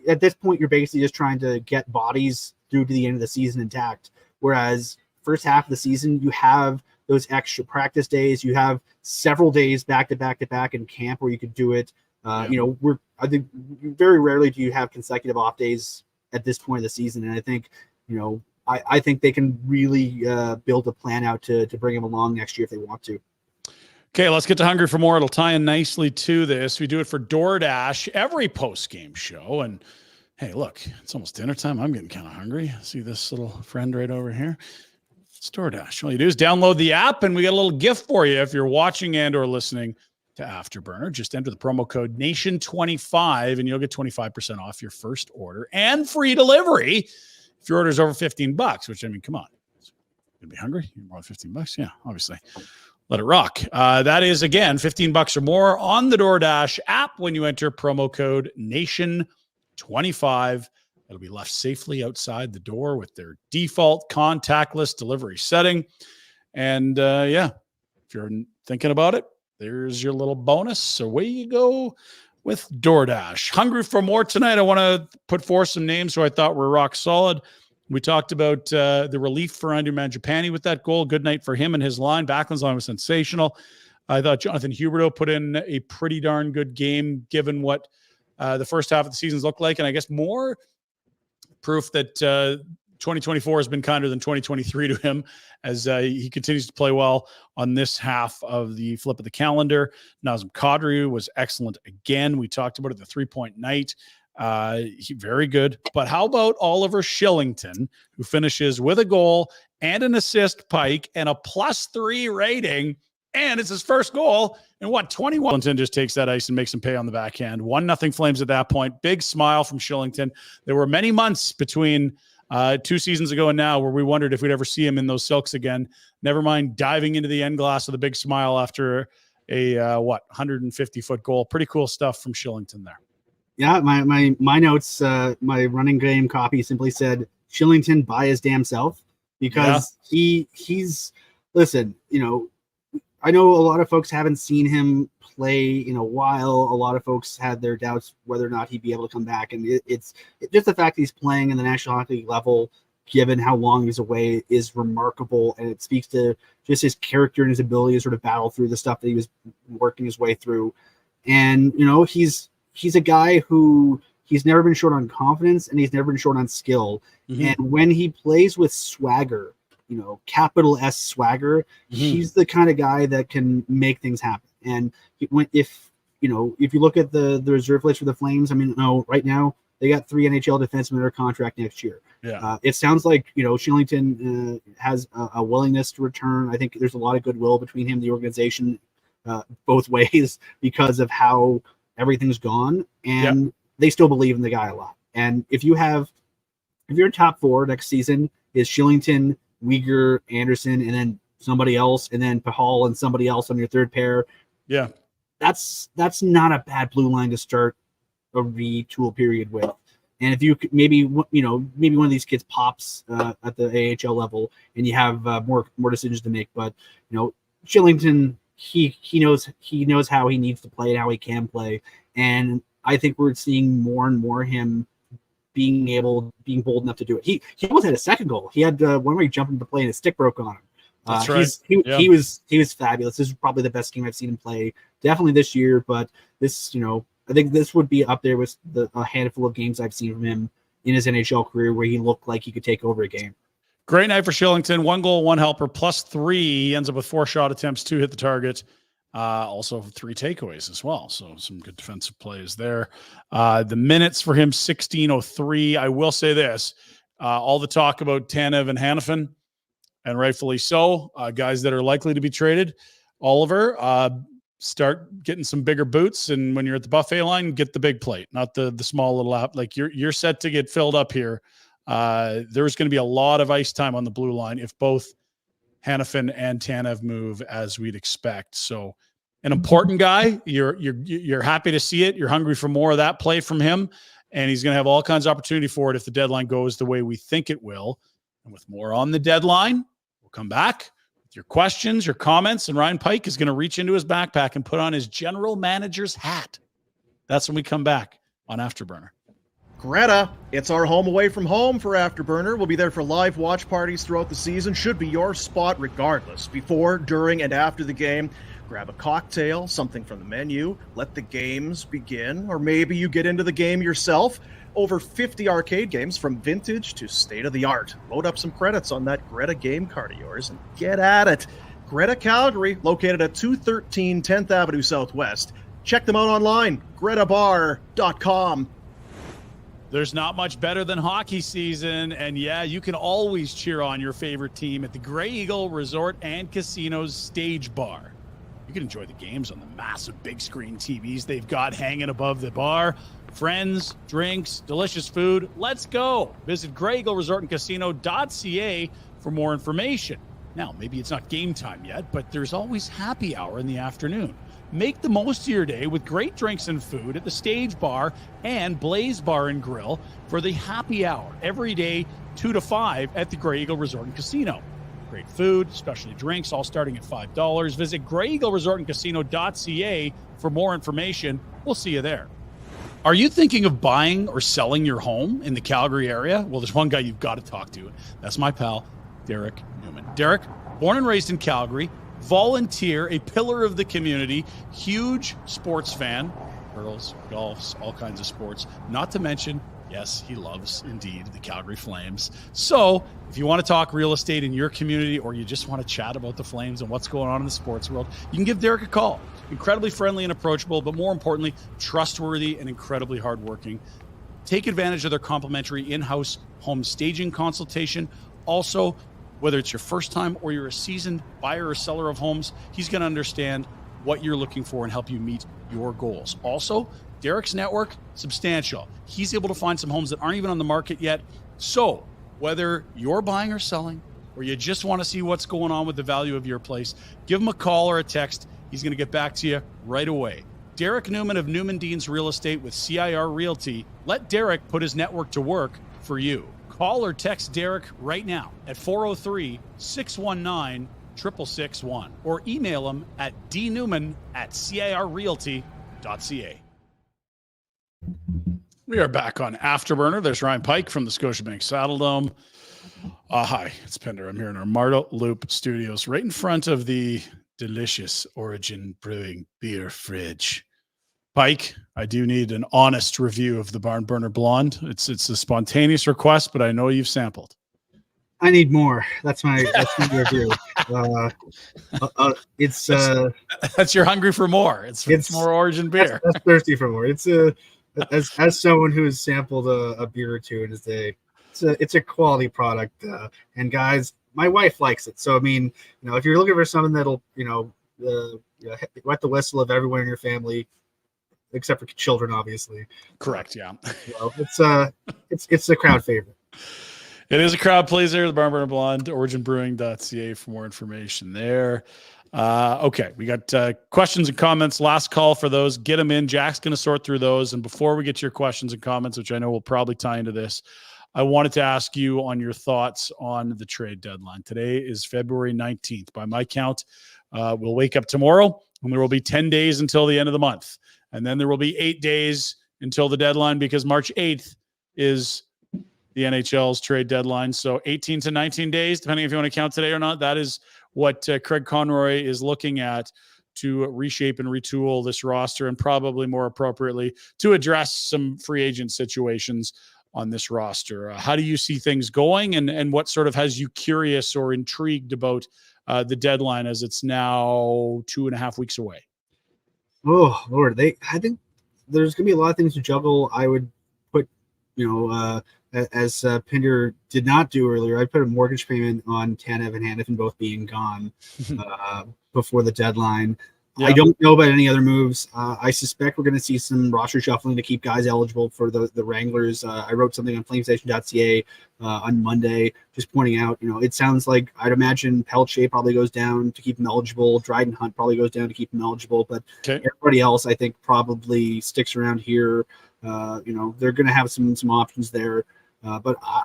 at this point, you're basically just trying to get bodies through to the end of the season intact. Whereas first half of the season, you have those extra practice days. You have several days back to back in camp where you could do it. I think very rarely do you have consecutive off days at this point of the season. And I think, I think they can really build a plan out to bring him along next year if they want to. Okay, let's get to Hungry for More. It'll tie in nicely to this. We do it for DoorDash every post-game show. And hey, look, it's almost dinner time. I'm getting kind of hungry. See this little friend right over here? It's DoorDash. All you do is download the app, and we got a little gift for you if you're watching and or listening to Afterburner. Just enter the promo code NATION25, and you'll get 25% off your first order and free delivery if your order is over $15, which, I mean, come on. You're going to be hungry? You're more than $15? Yeah, obviously. Let it rock. That is, again, $15 or more on the DoorDash app when you enter promo code NATION25. It'll be left safely outside the door with their default contactless delivery setting. And if you're thinking about it, there's your little bonus. Away you go with DoorDash. Hungry for more tonight. I want to put forth some names who I thought were rock solid. We talked about the relief for Andrew Mangiapane with that goal. Good night for him and his line. Backlund's line was sensational. I thought Jonathan Huberdeau put in a pretty darn good game given what the first half of the season's looked like. And I guess more proof that 2024 has been kinder than 2023 to him as he continues to play well on this half of the flip of the calendar. Nazem Kadri was excellent again. We talked about it, the 3-point night. He very good. But how about Oliver Shillington, who finishes with a goal and an assist, Pike, and a +3 rating, and it's his first goal in 21? Shillington just takes that ice and makes him pay on the backhand. 1-0 Flames at that point. Big smile from Shillington. There were many months between 2 seasons ago and now where we wondered if we'd ever see him in those silks again. Never mind diving into the end glass with a big smile after a 150-foot goal. Pretty cool stuff from Shillington there. Yeah, my notes, my running game copy simply said Shillington by his damn self, because he's listen, I know a lot of folks haven't seen him play in a while. A lot of folks had their doubts whether or not he'd be able to come back, and it's just the fact he's playing in the National Hockey League level, given how long he's away, is remarkable, and it speaks to just his character and his ability to sort of battle through the stuff that he was working his way through. And he's a guy who he's never been short on confidence, and he's never been short on skill. Mm-hmm. And when he plays with swagger, capital S swagger, he's the kind of guy that can make things happen. And if you look at the reserve list for the Flames, I mean, right now they got 3 NHL defensemen under contract next year. Yeah. It sounds like, Shillington has a willingness to return. I think there's a lot of goodwill between him and the organization, both ways, because of how everything's gone, and they still believe in the guy a lot. And if your top 4 next season is Shillington, Weegar, Anderson, and then somebody else, and then Pahal and somebody else on your third pair, that's not a bad blue line to start a retool period with. And if you could maybe one of these kids pops at the AHL level, and you have more decisions to make, but Shillington, he knows how he needs to play and how he can play, and I think we're seeing more and more him being bold enough to do it. He almost had a second goal. He had one where he jumped into play and his stick broke on him. That's right. He was fabulous. This is probably the best game I've seen him play, definitely this year. But this, I think this would be up there with a handful of games I've seen from him in his NHL career where he looked like he could take over a game. Great night for Shillington. 1 goal, 1 helper, +3. He ends up with 4 shot attempts, 2 hit the target. Also 3 takeaways as well. So some good defensive plays there. The minutes for him, 16:03. I will say this, all the talk about Tanev and Hanifin, and rightfully so, guys that are likely to be traded. Oliver, start getting some bigger boots. And when you're at the buffet line, get the big plate, not the small little app. Like you're set to get filled up here. There's going to be a lot of ice time on the blue line if both Hanifin and Tanev move as we'd expect. So an important guy. You're happy to see it. You're hungry for more of that play from him, and he's going to have all kinds of opportunity for it if the deadline goes the way we think it will. And with more on the deadline, we'll come back with your questions, your comments, and Ryan Pike is going to reach into his backpack and put on his general manager's hat. That's when we come back on Afterburner. Greta, it's our home away from home for Afterburner. We'll be there for live watch parties throughout the season. Should be your spot regardless. Before, during, and after the game, grab a cocktail, something from the menu, let the games begin, or maybe you get into the game yourself. Over 50 arcade games from vintage to state-of-the-art. Load up some credits on that Greta game card of yours and get at it. Greta Calgary, located at 213 10th Avenue Southwest. Check them out online, gretabar.com. There's not much better than hockey season, and yeah, you can always cheer on your favorite team at the Grey Eagle Resort and Casino's Stage Bar. You can enjoy the games on the massive big screen TVs they've got hanging above the bar. Friends, drinks, delicious food. Let's go. Visit Grey Eagle Resort and Casino.ca for more information. Now, maybe it's not game time yet, but there's always happy hour in the afternoon. Make the most of your day with great drinks and food at the Stage Bar and Blaze Bar and Grill for the happy hour every day, 2 to 5 at the Grey Eagle Resort and Casino. Great food, specialty drinks, all starting at $5. Visit Grey Eagle Resort and Casino.ca for more information. We'll see you there. Are you thinking of buying or selling your home in the Calgary area? Well, there's one guy you've got to talk to. That's my pal, Derek Newman. Derek, born and raised in Calgary, volunteer, a pillar of the community, huge sports fan, girls, golfs, all kinds of sports, not to mention, yes, he loves indeed the Calgary Flames. So if you want to talk real estate in your community, or you just want to chat about the Flames and what's going on in the sports world, you can give Derek a call. Incredibly friendly and approachable, but more importantly, trustworthy and incredibly hardworking. Take advantage of their complimentary in-house home staging consultation. Also, whether it's your first time or you're a seasoned buyer or seller of homes, he's going to understand what you're looking for and help you meet your goals. Also, Derek's network, substantial. He's able to find some homes that aren't even on the market yet. So whether you're buying or selling, or you just want to see what's going on with the value of your place, give him a call or a text. He's going to get back to you right away. Derek Newman of Newman Deans Real Estate with CIR Realty. Let Derek put his network to work for you. Call or text Derek right now at 403-619-6661 or email him at dnewman@cirrealty.ca. We are back on Afterburner. There's Ryan Pike from the Scotiabank Saddledome. Hi, it's Pinder. I'm here in our Martel Loop studios right in front of the delicious Origin Brewing beer fridge. Pike, I do need an honest review of the Barn Burner Blonde. It's a spontaneous request, but I know you've sampled. I need more. That's my review. That's you're hungry for more. It's more Origin beer. That's thirsty for more. It's as someone who has sampled a beer or two in his day, it's a quality product. And guys, my wife likes it. So I mean, if you're looking for something that'll wet the whistle of everyone in your family, except for children, obviously. Correct. Yeah. It's a crowd favorite. It is a crowd pleaser. The Barn Burner Blonde, originbrewing.ca for more information there. Okay. We got questions and comments. Last call for those. Get them in. Jack's going to sort through those. And before we get to your questions and comments, which I know will probably tie into this, I wanted to ask you on your thoughts on the trade deadline. Today is February 19th. By my count, we'll wake up tomorrow and there will be 10 days until the end of the month. And then there will be 8 days until the deadline because March 8th is the NHL's trade deadline. So 18 to 19 days, depending if you want to count today or not. That is what Craig Conroy is looking at to reshape and retool this roster and probably more appropriately to address some free agent situations on this roster. How do you see things going and what sort of has you curious or intrigued about the deadline as it's now 2.5 weeks away? Oh Lord, I think there's gonna be a lot of things to juggle. I would put, as Pinder did not do earlier, I put a mortgage payment on Tanev and Hanifin both being gone before the deadline. Yep. I don't know about any other moves. I suspect we're going to see some roster shuffling to keep guys eligible for the Wranglers. I wrote something on FlamesNation.ca on Monday, just pointing out, it sounds like I'd imagine Pelche probably goes down to keep him eligible. Dryden Hunt probably goes down to keep him eligible, but everybody else I think probably sticks around here. They're going to have some options there. But I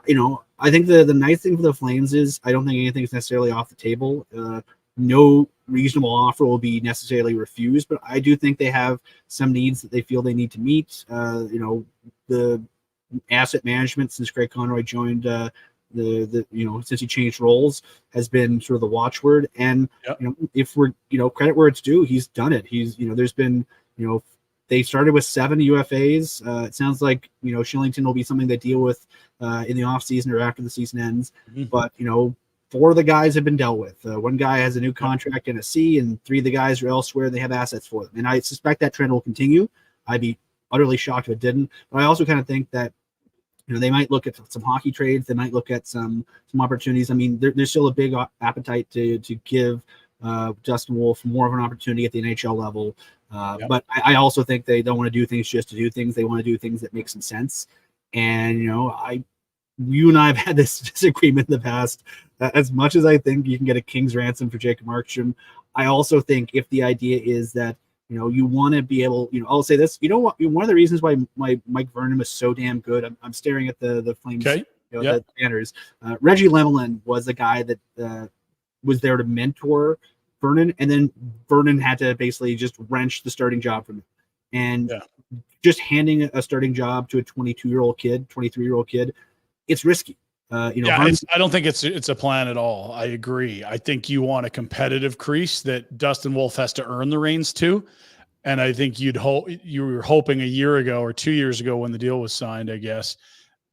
think the nice thing for the Flames is I don't think anything's necessarily off the table. No reasonable offer will be necessarily refused, but I do think they have some needs that they feel they need to meet. The asset management since Greg Conroy joined since he changed roles has been sort of the watchword. And if we're credit where it's due, he's done it. He's there's been they started with 7 UFAs. It sounds like Shillington will be something they deal with in the off season or after the season ends. Mm-hmm. But 4 of the guys have been dealt with. One guy has a new contract in a C, and 3 of the guys are elsewhere. They have assets for them, and I suspect that trend will continue. I'd be utterly shocked if it didn't. But I also kind of think that they might look at some hockey trades. They might look at some opportunities. I mean, there's still a big appetite to give Dustin Wolf more of an opportunity at the NHL level. But I also think they don't want to do things just to do things. They want to do things that make some sense. And you and I have had this disagreement in the past. As much as I think you can get a king's ransom for Jacob Markstrom, I also think if the idea is that you want to be able, I'll say this, what, one of the reasons why Mike Vernon was so damn good. I'm staring at the Flames, the banners. Reggie Lemelin was the guy that was there to mentor Vernon, and then Vernon had to basically just wrench the starting job from him. And just handing a starting job to a 23-year-old kid, it's risky. I don't think it's a plan at all. I agree. I think you want a competitive crease that Dustin Wolf has to earn the reins to. And I think you were hoping a year ago or 2 years ago when the deal was signed, I guess,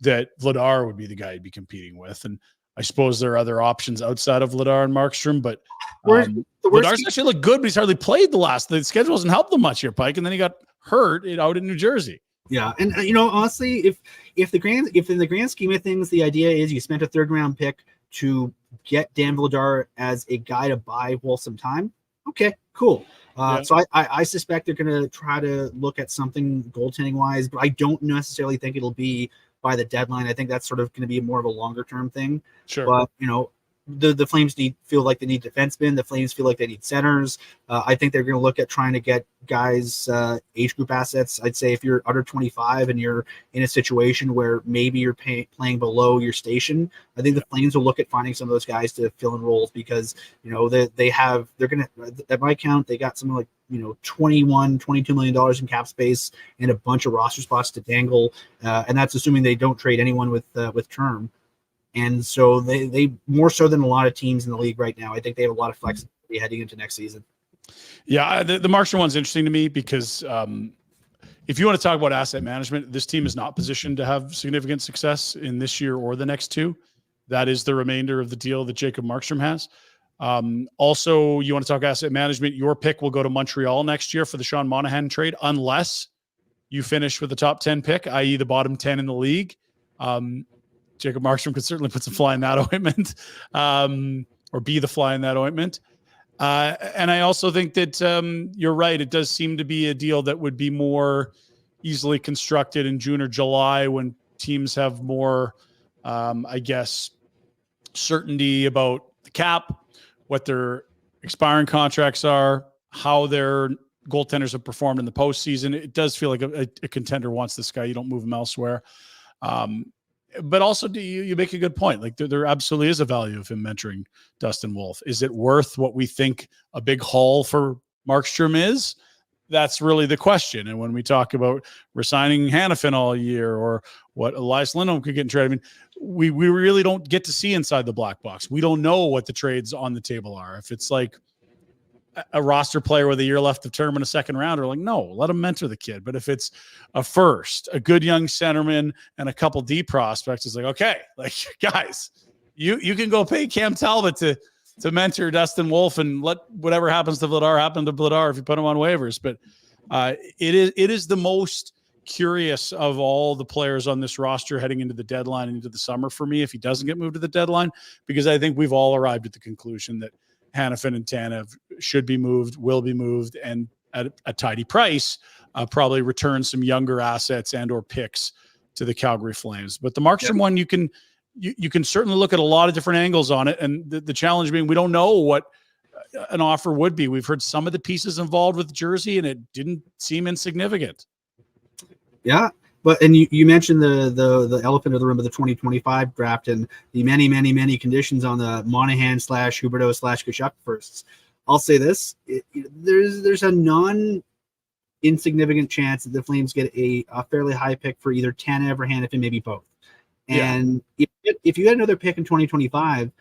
that Vladar would be the guy you'd be competing with. And I suppose there are other options outside of Vladar and Markstrom, but Vladar's actually looked good, but he's hardly played the schedule hasn't helped him much here, Pike. And then he got hurt out in New Jersey. Yeah. And honestly, if in the grand scheme of things, the idea is you spent a 3rd round pick to get Dan Vladar as a guy to buy Wolf some time. Okay, cool. So I suspect they're going to try to look at something goaltending wise, but I don't necessarily think it'll be by the deadline. I think that's sort of going to be more of a longer term thing. Sure. But the Flames feel like they need defensemen. The Flames feel like they need centers. I think they're going to look at trying to get guys age group assets. I'd say if you're under 25 and you're in a situation where maybe you're playing below your station, I think the Flames will look at finding some of those guys to fill in roles because they're going to, at my count, they got something like $22 million in cap space and a bunch of roster spots to dangle, and that's assuming they don't trade anyone with term. And so they more so than a lot of teams in the league right now, I think they have a lot of flexibility heading into next season. Yeah, the Markstrom one's interesting to me because if you want to talk about asset management, this team is not positioned to have significant success in this year or the next 2. That is the remainder of the deal that Jacob Markstrom has. Also, you want to talk asset management, your pick will go to Montreal next year for the Sean Monahan trade, unless you finish with the top 10 pick, i.e. the bottom 10 in the league. Jacob Markstrom could certainly put some fly in that ointment, or be the fly in that ointment. And I also think that you're right. It does seem to be a deal that would be more easily constructed in June or July when teams have more, certainty about the cap, what their expiring contracts are, how their goaltenders have performed in the postseason. It does feel like a contender wants this guy. You don't move him elsewhere. But also, you make a good point. Like there absolutely is a value of him mentoring Dustin Wolf. Is it worth what we think a big haul for Markstrom is? That's really the question. And when we talk about resigning Hanifin all year or what Elias Lindholm could get in trade, I mean, we really don't get to see inside the black box. We don't know what the trades on the table are. If it's like a roster player with a year left of term in a 2nd round, or like, no, let him mentor the kid. But if it's a first, a good young centerman and a couple D prospects, it's like, okay, like guys, you can go pay Cam Talbot to mentor Dustin Wolf and let whatever happens to Vladar happen to Vladar if you put him on waivers. But it is the most curious of all the players on this roster heading into the deadline and into the summer for me, if he doesn't get moved to the deadline, because I think we've all arrived at the conclusion that Hanifin and Tanev should be moved, will be moved, and at a tidy price, probably return some younger assets and or picks to the Calgary Flames. But the Markstrom one, you can certainly look at a lot of different angles on it. And the challenge being, we don't know what an offer would be. We've heard some of the pieces involved with Jersey, and it didn't seem insignificant. Yeah. And you mentioned the elephant in the room of the 2025 draft and the many conditions on the Monahan / Huberdeau / Tkachuk firsts. I'll say this: there's a non-insignificant chance that the Flames get a fairly high pick for either Tanev or Hanifin, maybe both. And if you had another pick in 2025,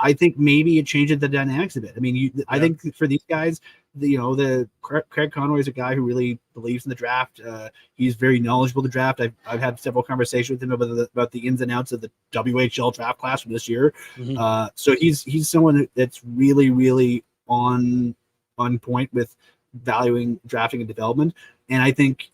I think maybe it changes the dynamics a bit. I mean, I think for these guys, the Craig Conroy is a guy who really believes in the draft. He's very knowledgeable of the draft. I've had several conversations with him about the ins and outs of the WHL draft class from this year. So he's someone that's really, really on point with valuing drafting and development. And I think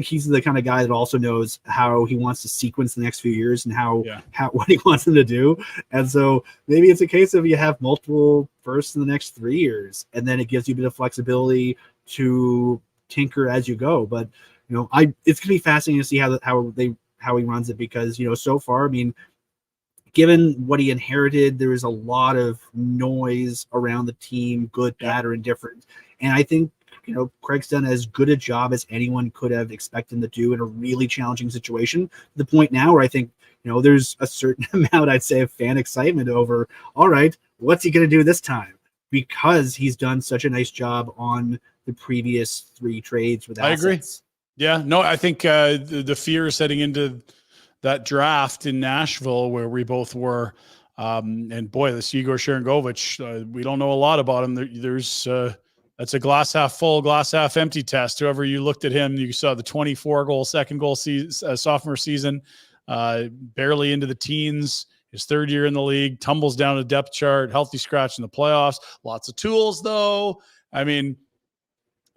he's the kind of guy that also knows how he wants to sequence the next few years and how what he wants them to do. And so maybe it's a case of you have multiple firsts in the next 3 years, and then it gives you a bit of flexibility to tinker as you go. But it's gonna be fascinating to see how he runs it, because so far, I mean, given what he inherited, there is a lot of noise around the team, good, bad, or indifferent. And I think Craig's done as good a job as anyone could have expected him to do in a really challenging situation. To the point now where I think, there's a certain amount, I'd say, of fan excitement over, all right, what's he going to do this time? Because he's done such a nice job on the previous 3 trades with assets. I agree. Yeah, no, I think the fear setting into that draft in Nashville where we both were, and boy, this Igor Sharangovich, we don't know a lot about him. There's that's a glass half full, glass half empty test. Whoever you looked at him, you saw the 24-goal, second goal sophomore season, barely into the teens, his 3rd year in the league, tumbles down the depth chart, healthy scratch in the playoffs, lots of tools though. I mean,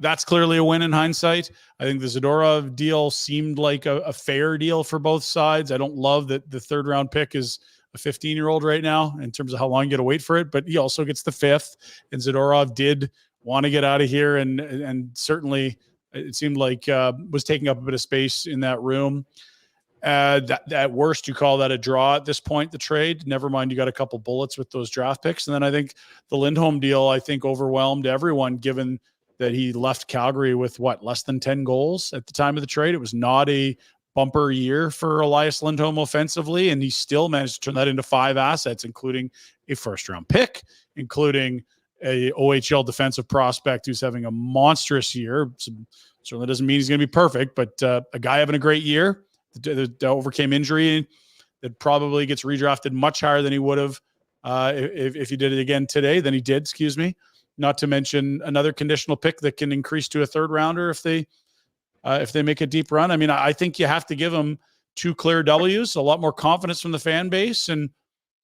that's clearly a win in hindsight. I think the Zadorov deal seemed like a fair deal for both sides. I don't love that the 3rd round pick is a 15-year-old right now in terms of how long you got to wait for it, but he also gets the 5th, and Zadorov did want to get out of here, and certainly it seemed like was taking up a bit of space in that room. At worst, you call that a draw at this point, the trade. Never mind, you got a couple bullets with those draft picks. And then I think the Lindholm deal, I think, overwhelmed everyone, given that he left Calgary with less than 10 goals at the time of the trade. It was not a bumper year for Elias Lindholm offensively, and he still managed to turn that into 5 assets, including a 1st-round pick, including a OHL defensive prospect who's having a monstrous year. Certainly doesn't mean he's going to be perfect, but a guy having a great year that overcame injury, that probably gets redrafted much higher than he would have if he did it again today, than he did, excuse me. Not to mention another conditional pick that can increase to a 3rd rounder if they make a deep run. I mean, I think you have to give him 2 clear W's, a lot more confidence from the fan base, and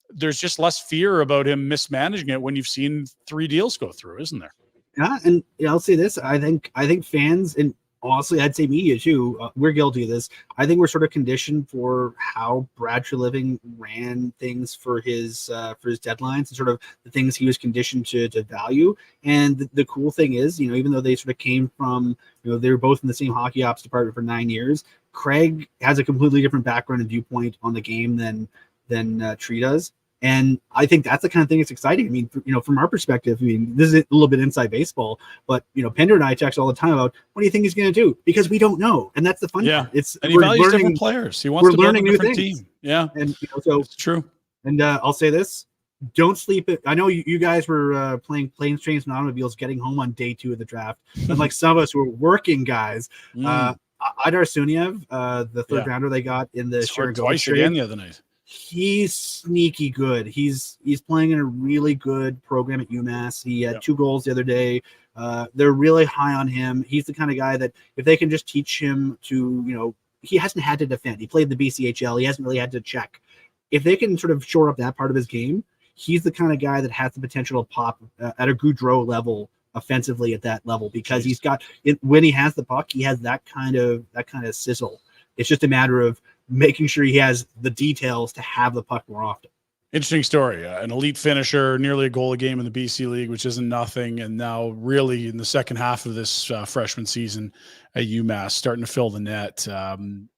there's just less fear about him mismanaging it when you've seen 3 deals go through, isn't there? Yeah, and I'll say this: I think fans, and honestly, I'd say media too, we're guilty of this. I think we're sort of conditioned for how Brad Treliving ran things for his deadlines, and sort of the things he was conditioned to value. And the cool thing is, even though they sort of came from, they were both in the same hockey ops department for 9 years, Craig has a completely different background and viewpoint on the game than Tree does. And I think that's the kind of thing that's exciting. I mean, from our perspective, I mean, this is a little bit inside baseball, but Pinder and I text all the time about, what do you think he's going to do? Because we don't know, and that's the fun part. And he values different players. He wants to build a different team. Yeah, and so it's true. And I'll say this: don't sleep it. I know you guys were playing planes, trains, and automobiles, getting home on day 2 of the draft, unlike some of us who were working guys. Idar Suniev, the 3rd rounder they got in the twice trade again the other night. He's sneaky good. He's playing in a really good program at UMass. He had 2 goals the other day. They're really high on him. He's the kind of guy that if they can just teach him to, he hasn't had to defend. He played the BCHL. He hasn't really had to check. If they can sort of shore up that part of his game, he's the kind of guy that has the potential to pop at a Goudreau level offensively at that level, because he's got it when he has the puck. He has that kind of sizzle. It's just a matter of making sure he has the details to have the puck more often. Interesting story. An elite finisher, nearly a goal a game in the BC League, which isn't nothing. And now really in the second half of this freshman season at UMass, starting to fill the net. I'm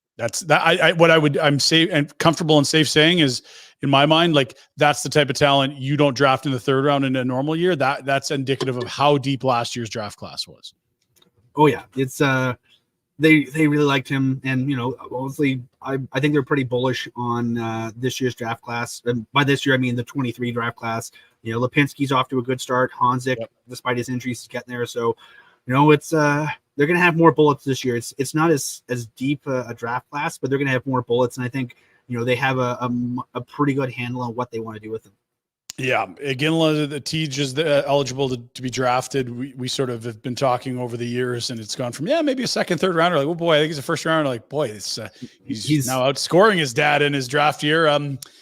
safe and comfortable and safe saying is, in my mind, like, that's the type of talent you don't draft in the 3rd round in a normal year. That's indicative of how deep last year's draft class was. Oh yeah. It's they really liked him, and obviously I think they're pretty bullish on this year's draft class. And by this year, I mean the 23 draft class. Lipinski's off to a good start. Hanzik, despite his injuries, is getting there. So, it's they're going to have more bullets this year. It's not as deep a draft class, but they're going to have more bullets, and I think they have a pretty good handle on what they want to do with them. Yeah, Iginla, the Tej is eligible to be drafted. We sort of have been talking over the years, and it's gone from maybe a second, third rounder. Like, oh boy, I think he's a first rounder. Like, boy, it's he's now outscoring his dad in his draft year.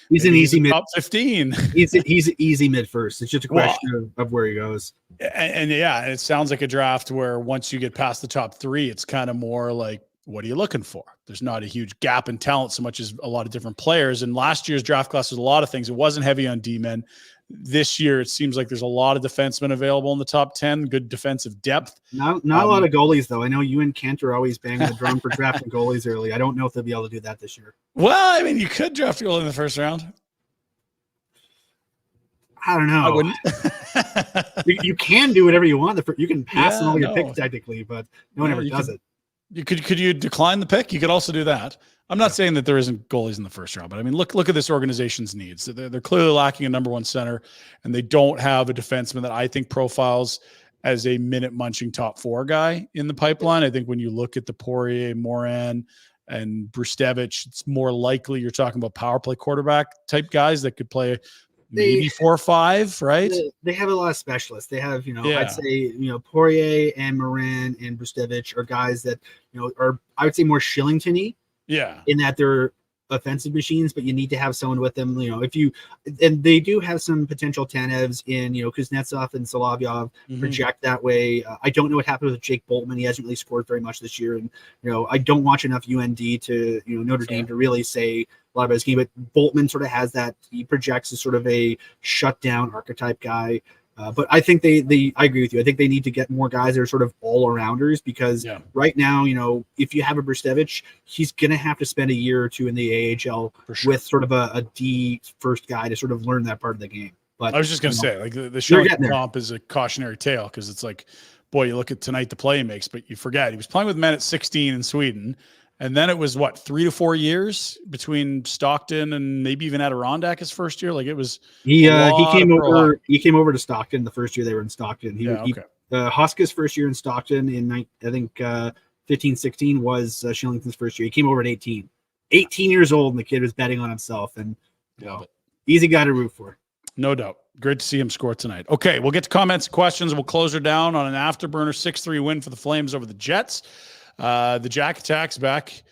He's an easy mid top 15. He's an easy mid first. It's just a question of where he goes. And it sounds like a draft where once you get past the top 3, it's kind of more like, what are you looking for? There's not a huge gap in talent so much as a lot of different players. And last year's draft class was a lot of things. It wasn't heavy on D-men. This year, it seems like there's a lot of defensemen available in the top 10, good defensive depth. Not a lot of goalies, though. I know you and Kent are always banging the drum for drafting goalies early. I don't know if they'll be able to do that this year. Well, I mean, you could draft a goalie in the first round. I don't know. I wouldn't. you can do whatever you want. You can pass on all your picks technically, but no one ever does it. Could you decline the pick? You could also do that. I'm not saying that there isn't goalies in the first round, but I mean, look at this organization's needs. They're clearly lacking a number 1 center, and they don't have a defenseman that I think profiles as a minute munching top 4 guy in the pipeline. I think when you look at the Poirier, Moran, and Brustevich, it's more likely you're talking about power play quarterback type guys that could play maybe 4 or 5, right? They have a lot of specialists. They have, I'd say, Poirier and Moran and Brustevich are guys that, are, I would say, more Shillington-y. Yeah. In that they're offensive machines, but you need to have someone with them. And they do have some potential Tanevs in, Kuznetsov and Solovyov project that way. I don't know what happened with Jake Boltman. He hasn't really scored very much this year. And, I don't watch enough UND to, Notre Dame to really say a lot about his game, but Boltman sort of has that. He projects as sort of a shutdown archetype guy. But I think I agree with you. I think they need to get more guys that are sort of all-arounders because right now, if you have a Brustevich, he's going to have to spend a year or 2 in the AHL with sort of a D first guy to sort of learn that part of the game. But I was just going to say, like the Shillington comp is a cautionary tale because it's like, boy, you look at tonight the play he makes, but you forget he was playing with men at 16 in Sweden. And then it was 3 to 4 years between Stockton and maybe even Adirondack his first year. Like it was. He came over. He came over to Stockton the first year they were in Stockton. Huska's first year in Stockton in I think 15-16 was Shillington's first year. He came over at 18 years old, and the kid was betting on himself. And easy guy to root for. No doubt. Great to see him score tonight. Okay, we'll get to comments and questions. We'll close her down on an afterburner 6-3 win for the Flames over the Jets. The Jack Attack's back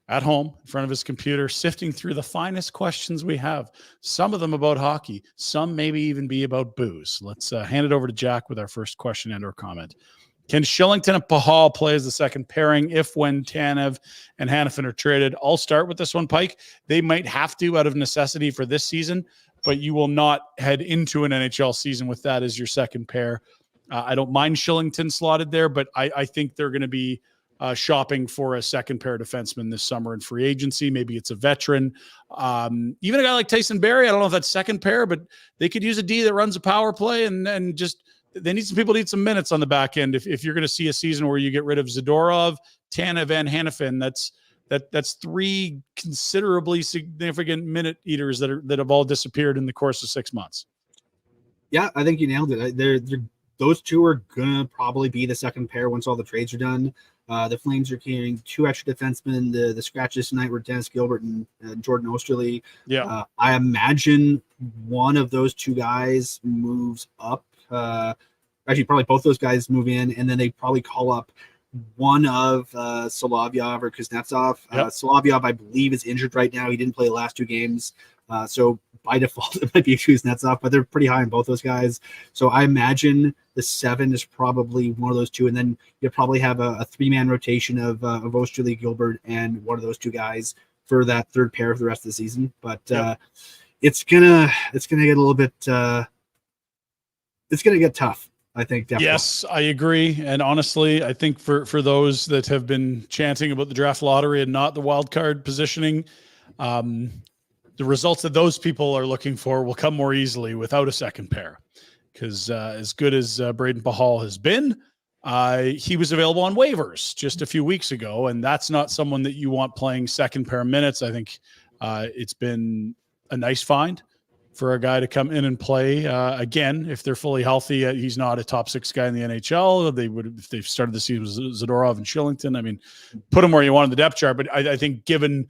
at home in front of his computer, sifting through the finest questions we have. Some of them about hockey, some maybe even be about booze. Let's hand it over to Jack with our first question and or comment. Can Shillington and Pahal play as the second pairing when Tanev and Hanifin are traded? I'll start with this one, Pike. They might have to out of necessity for this season, but you will not head into an NHL season with that as your second pair. I don't mind Shillington slotted there, but I think they're going to be shopping for a second pair of defensemen this summer in free agency. Maybe it's a veteran. Even a guy like Tyson Barrie, I don't know if that's second pair, but they could use a D that runs a power play and just they need some people to need some minutes on the back end. If you're going to see a season where you get rid of Zadorov, Tanev, and Hanifin, that's 3 considerably significant minute eaters that have all disappeared in the course of 6 months. Yeah, I think you nailed it. Those 2 are going to probably be the second pair once all the trades are done. The Flames are carrying 2 extra defensemen. The scratches tonight were Dennis Gilbert and Jordan Osterley. Yeah. I imagine one of those 2 guys moves up. Actually, probably both those guys move in, and then they probably call up one of Solovyov or Kuznetsov. Yep. Solovyov, I believe, is injured right now. He didn't play the last 2 games. So by default, it might be Kuznetsov, but they're pretty high on both those guys. So I imagine the 7 is probably one of those 2. And then you'll probably have a 3-man rotation of Osterley, Gilbert, and one of those 2 guys for that third pair for the rest of the season. But it's gonna get a little bit it's gonna get tough, I think. Definitely. Yes, I agree. And honestly, I think for those that have been chanting about the draft lottery and not the wild card positioning, the results that those people are looking for will come more easily without a second pair. Because as good as Braden Pahal has been, he was available on waivers just a few weeks ago, and that's not someone that you want playing second pair minutes. I think it's been a nice find for a guy to come in and play. Again, if they're fully healthy, he's not a top 6 guy in the NHL. They would, if they've started the season with Zadorov and Shillington. I mean, put him where you want in the depth chart. But I think given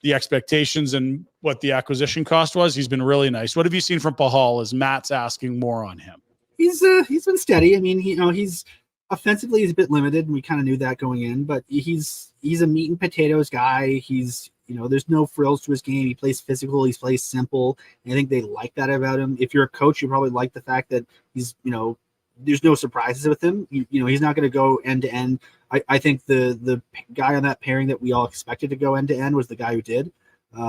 the expectations and what the acquisition cost was, he's been really nice. What have you seen from Pahal as Matt's asking more on him? He's been steady. I mean, he's offensively he's a bit limited, and we kind of knew that going in, but he's a meat and potatoes guy. He's, there's no frills to his game. He plays physical, he plays simple, and I think they like that about him. If you're a coach, you probably like the fact that he's, there's no surprises with him. He's not going to go end to end. I think the guy on that pairing that we all expected to go end to end was the guy who did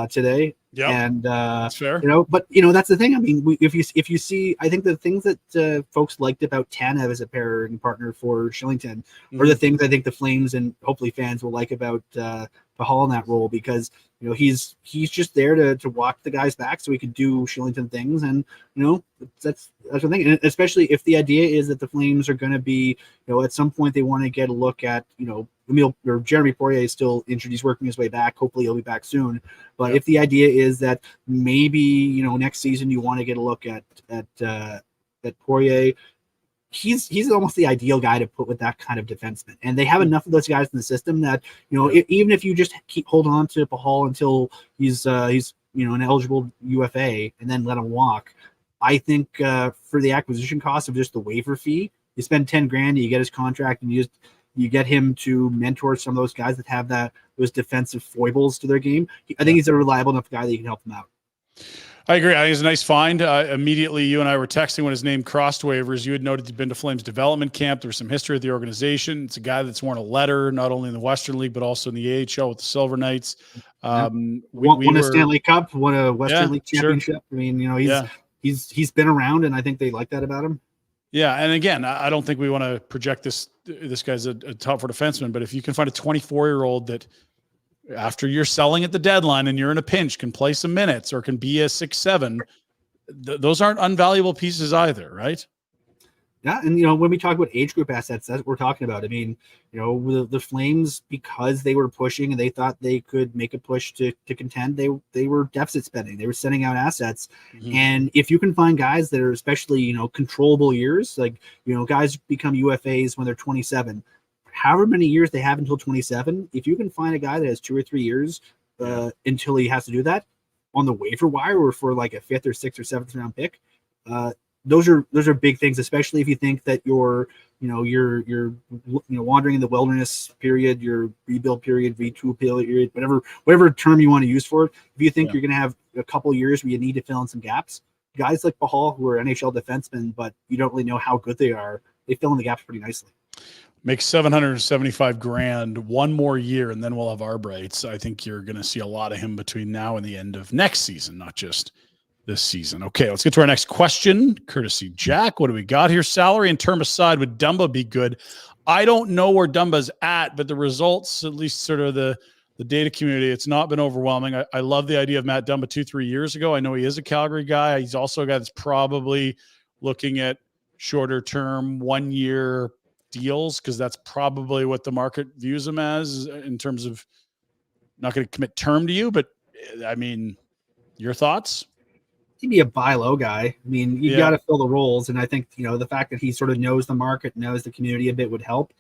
today. Yeah, and that's fair. But that's the thing. I mean, if you see, I think the things that folks liked about Tanev as a pairing partner for Shillington are the things I think the Flames and hopefully fans will like about Pahal in that role, because he's just there to walk the guys back so he can do Shillington things, and that's the thing. And especially if the idea is that the Flames are going to be, at some point they want to get a look at, Emile or Jeremy Poirier is still injured. He's working his way back. Hopefully he'll be back soon. But if the idea is that maybe, next season you want to get a look at Poirier, he's almost the ideal guy to put with that kind of defenseman. And they have enough of those guys in the system that, even if you just hold on to Pahal until he's an eligible UFA and then let him walk, I think for the acquisition cost of just the waiver fee, you spend $10,000, you get his contract, and you get him to mentor some of those guys that have those defensive foibles to their game. I think he's a reliable enough guy that you can help them out. I agree. I think it's a nice find. Immediately, you and I were texting when his name crossed waivers. You had noted he'd been to Flames development camp. There was some history of the organization. It's a guy that's worn a letter, not only in the Western League, but also in the AHL with the Silver Knights. Won a Stanley Cup, won a Western League championship. Sure. I mean, he's been around, and I think they like that about him. Yeah, and again, I don't think we want to project this guy's a top four defenseman, but if you can find a 24-year-old that after you're selling at the deadline and you're in a pinch can play some minutes or can be a 6-7, those aren't unvaluable pieces either, right? Yeah, and when we talk about age group assets, that's what we're talking about. I mean, the Flames, because they were pushing and they thought they could make a push to contend, they were deficit spending. They were sending out assets. Mm-hmm. And if you can find guys that are especially, controllable years, like, guys become UFAs when they're 27, however many years they have until 27, if you can find a guy that has 2 or 3 years until he has to do that on the waiver wire or for like a 5th or 6th or 7th round pick, those are big things, especially if you think that you're wandering in the wilderness period, your rebuild period, V2 period, whatever term you want to use for it. If you think you're going to have a couple of years where you need to fill in some gaps, guys like Pahal, who are NHL defensemen, but you don't really know how good they are, they fill in the gaps pretty nicely. Make $775,000 one more year, and then we'll have our brights. I think you're going to see a lot of him between now and the end of next season, not just this season. Okay, let's get to our next question, courtesy Jack. What do we got here? Salary and term aside, would Dumba be good? I don't know where Dumba's at, but the results, at least sort of the data community, it's not been overwhelming. I love the idea of Matt Dumba 2-3 years ago. I know he is a Calgary guy. He's also a guy that's probably looking at shorter term, 1 year deals, because that's probably what the market views him as in terms of not going to commit term to you. But I mean, your thoughts? He'd be a buy low guy. I mean, you got to fill the roles. And I think, the fact that he sort of knows the market, knows the community a bit would help.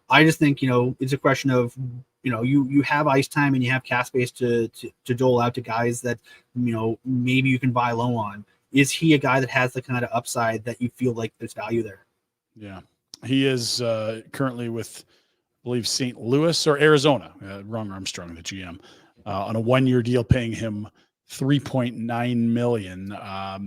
I just think, it's a question of, you have ice time and you have cap space to dole out to guys that, maybe you can buy low on. Is he a guy that has the kind of upside that you feel like there's value there? Yeah. He is currently with, I believe, St. Louis or Arizona, Ron Armstrong, the GM, on a 1 year deal, paying him $3.9 million. I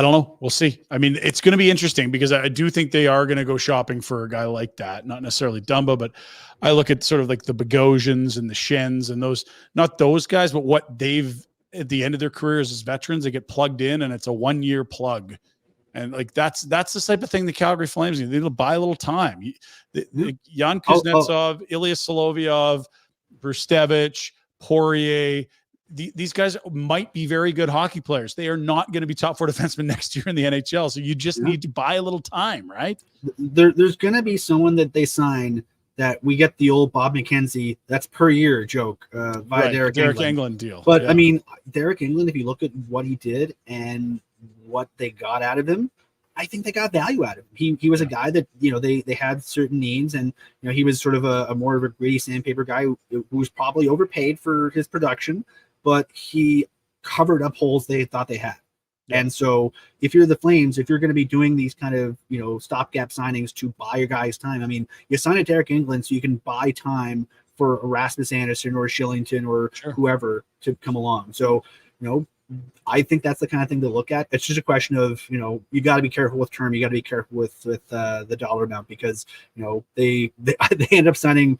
don't know. We'll see. I mean, it's going to be interesting because I do think they are going to go shopping for a guy like that. Not necessarily Dumba, but I look at sort of like the Bogosians and the Shens and those, not those guys, but what they've at the end of their careers as veterans, they get plugged in and it's a 1 year plug. And like that's the type of thing the Calgary Flames need. They need to buy a little time. Jan Kuznetsov, Ilya Solovyov, Brustevich, Poirier, these guys might be very good hockey players. They are not going to be top four defensemen next year in the NHL. So you just need to buy a little time, right? There's going to be someone that they sign that we get the old Bob McKenzie, that's per year joke by Derek Englund deal. But I mean, Derek Englund, if you look at what he did and what they got out of him, I think they got value out of him. He was a guy that, they had certain needs, and, he was sort of a more of a gritty sandpaper guy who was probably overpaid for his production, but he covered up holes they thought they had. Yeah. And so if you're the Flames, if you're going to be doing these kind of, stopgap signings to buy your guys time, I mean, you sign a Derek England so you can buy time for Rasmus Anderson or Shillington or whoever to come along. So, I think that's the kind of thing to look at. It's just a question of, you got to be careful with term. You got to be careful with the dollar amount, because, they end up signing,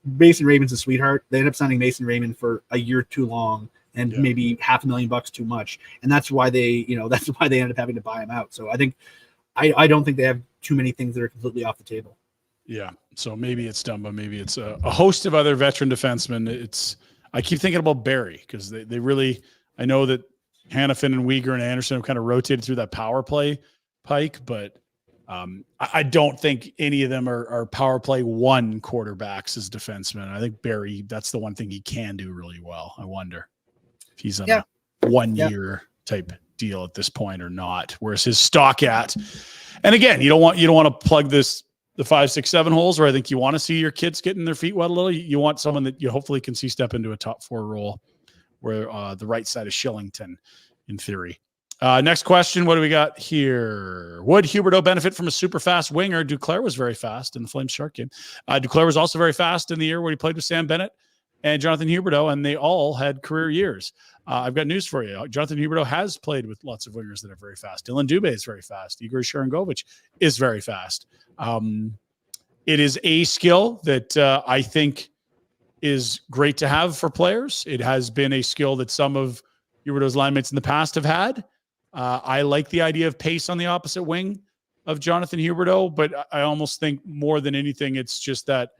Mason Raymond's a sweetheart. They end up signing Mason Raymond for a year too long and maybe $500,000 too much. And that's why they ended up having to buy him out. So I think, I don't think they have too many things that are completely off the table. Yeah. So maybe it's Dumba, maybe it's a host of other veteran defensemen. I keep thinking about Barrie, because they really, I know that Hannafin and Uyghur and Anderson have kind of rotated through that power play, Pike, but I don't think any of them are power play one quarterbacks as defensemen. I think Barrie, that's the one thing he can do really well. I wonder if he's on a 1 year type deal at this point or not. Where's his stock at? And again, you don't want to plug the 5, 6, 7 holes where I think you want to see your kids getting their feet wet a little. You want someone that you hopefully can see step into a top 4 role, where the right side of Shillington, in theory. Next question. What do we got here? Would Huberdeau benefit from a super fast winger? Duclair was very fast in the Flames Shark game. Duclair was also very fast in the year where he played with Sam Bennett and Jonathan Huberdeau, and they all had career years. I've got news for you. Jonathan Huberdeau has played with lots of wingers that are very fast. Dylan Dubé is very fast. Igor Sharangovich is very fast. It is a skill that I think is great to have for players. It has been a skill that some of Huberdeau's line mates in the past have had. I like the idea of pace on the opposite wing of Jonathan Huberdeau, but I almost think more than anything, it's just that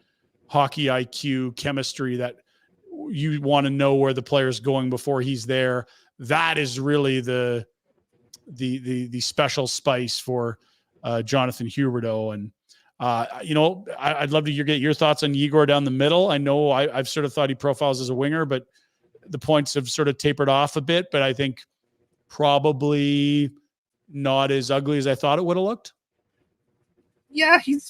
hockey IQ chemistry that you want to know where the player's going before he's there. That is really the special spice for Jonathan Huberdeau. And I'd love to get your thoughts on Igor down the middle. I know I've sort of thought he profiles as a winger, but the points have sort of tapered off a bit, but I think probably not as ugly as I thought it would have looked. Yeah, he's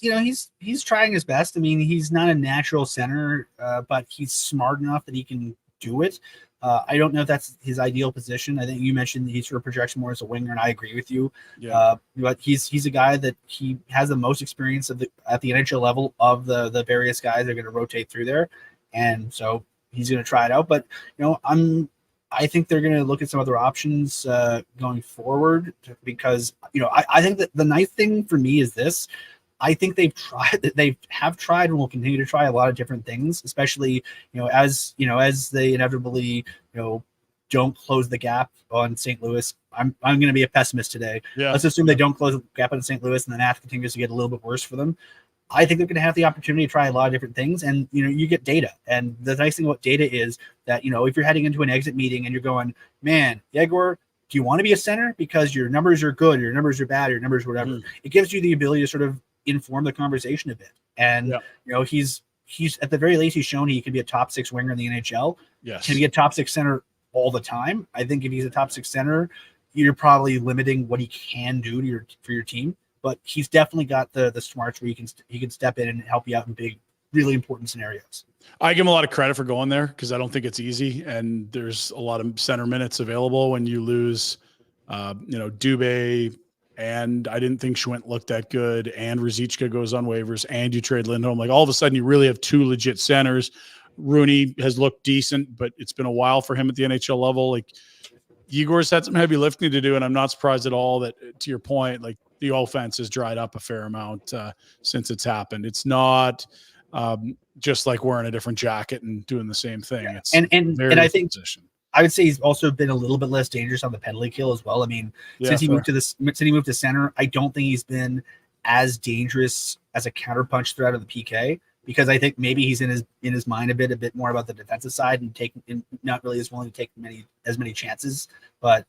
trying his best. I mean, he's not a natural center, but he's smart enough that he can do it. I don't know if that's his ideal position. I think you mentioned that he sort of projects more as a winger, and I agree with you. Yeah. But he's a guy that he has the most experience at the NHL level of the various guys that are going to rotate through there, and so he's going to try it out. But I think they're going to look at some other options going forward, because I think that the nice thing for me is this. I think they have tried and will continue to try a lot of different things, especially as they inevitably don't close the gap on St. Louis. I'm going to be a pessimist today. Yeah. Let's assume they don't close the gap on St. Louis and the math continues to get a little bit worse for them. I think they're going to have the opportunity to try a lot of different things, and you get data. And the nice thing about data is that if you're heading into an exit meeting and you're going, man, Yegor, do you want to be a center because your numbers are good, or your numbers are bad, or your numbers are whatever? It gives you the ability to sort of inform the conversation a bit. And he's at the very least, he's shown he can be a top 6 winger in the NHL. Yes. Can he be a top 6 center all the time? I think if he's a top 6 center, you're probably limiting what he can do for your team. But he's definitely got the smarts where he can step in and help you out in big, really important scenarios. I give him a lot of credit for going there, because I don't think it's easy, and there's a lot of center minutes available when you lose, Dubé, and I didn't think Schwint looked that good, and Ruzicka goes on waivers, and you trade Lindholm. Like, all of a sudden, you really have 2 legit centers. Rooney has looked decent, but it's been a while for him at the NHL level. Like, Igor's had some heavy lifting to do, and I'm not surprised at all that, to your point, like, the offense has dried up a fair amount since it's happened. It's not just like wearing a different jacket and doing the same thing. Yeah. It's and I think I would say he's also been a little bit less dangerous on the penalty kill as well. I mean, since he moved to center, I don't think he's been as dangerous as a counterpunch threat of the PK, because I think maybe he's in his mind a bit more about the defensive side and not really as willing to take as many chances, but.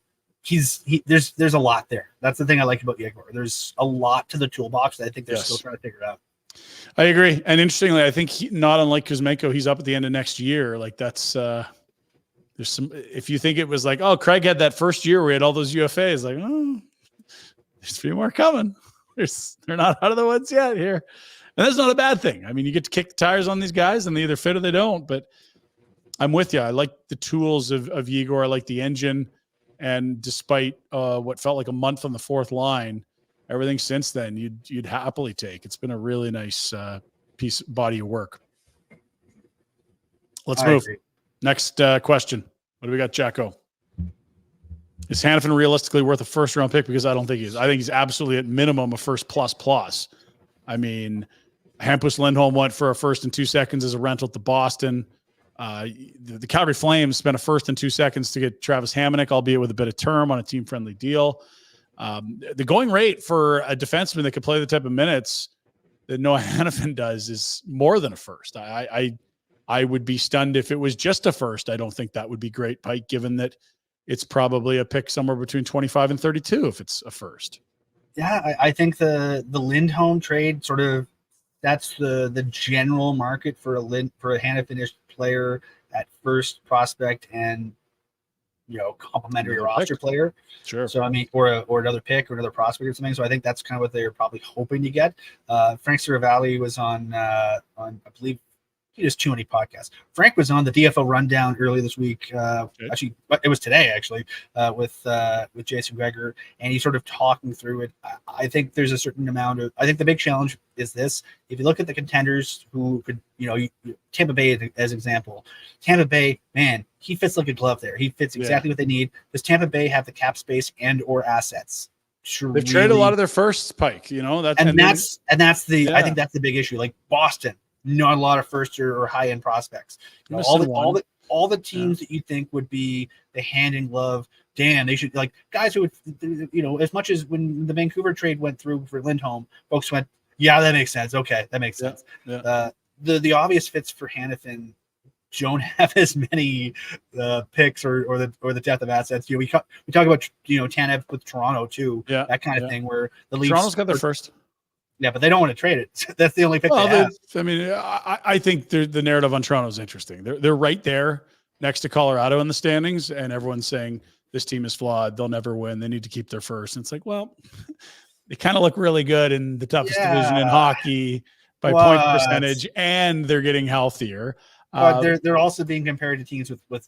There's a lot there. That's the thing I like about Yegor. There's a lot to the toolbox that I think they're still trying to figure out. I agree. And interestingly, I think not unlike Kuzmenko, he's up at the end of next year. Like, that's there's some, if you think it was like, oh, Craig had that first year where he had all those UFAs, like, oh, there's a few more coming. They're not out of the woods yet here. And that's not a bad thing. I mean, you get to kick the tires on these guys and they either fit or they don't, but I'm with you. I like the tools of Igor. I like the engine. And despite what felt like a month on the fourth line, everything since then you'd happily take. It's been a really nice body of work. Let's move. Next question. What do we got, Jacko? Is Hanifin realistically worth a first-round pick? Because I don't think he is. I think he's absolutely at minimum a first plus. I mean, Hampus Lindholm went for a first and 2 seconds as a rental to Boston. The Calgary Flames spent a first and 2 seconds to get Travis Hamonic, albeit with a bit of term on a team-friendly deal. The going rate for a defenseman that could play the type of minutes that Noah Hanifin does is more than a first. I would be stunned if it was just a first. I don't think that would be great, Pike, given that it's probably a pick somewhere between 25 and 32 if it's a first. Yeah, I think the Lindholm trade sort of that's the general market for a Hanifin-ish player at first prospect and complementary roster player. Sure. So I mean, or another pick or another prospect or something. So I think that's kind of what they're probably hoping to get. Frank Seravalli was on I believe he does too many podcasts. Frank was on the DFO rundown earlier this week. Actually, it was today with Jason Gregor, and he's sort of talking through it. I think there's a certain amount of. I think the big challenge is this: if you look at the contenders who could, Tampa Bay as example, Tampa Bay, man, he fits like a glove there. He fits exactly what they need. Does Tampa Bay have the cap space and or assets? They've traded a lot of their firsts, Pike. That's the I think that's the big issue. Like Boston. Not a lot of first or high end prospects. All the teams that you think would be the hand in glove. Damn, they should like guys who would as much as when the Vancouver trade went through for Lindholm, folks went, yeah, that makes sense. Okay, that makes sense. Yeah. The obvious fits for Hanifin don't have as many picks or the depth of assets. We talk about Tanev with Toronto too. Yeah, that kind of thing where the Leafs Toronto's got their first. Yeah, but they don't want to trade it. That's the only pick they have. I mean, I think the narrative on Toronto is interesting. They're right there next to Colorado in the standings, and everyone's saying this team is flawed. They'll never win. They need to keep their first. And it's like, well, they kind of look really good in the toughest division in hockey by point percentage, and they're getting healthier. But they're also being compared to teams with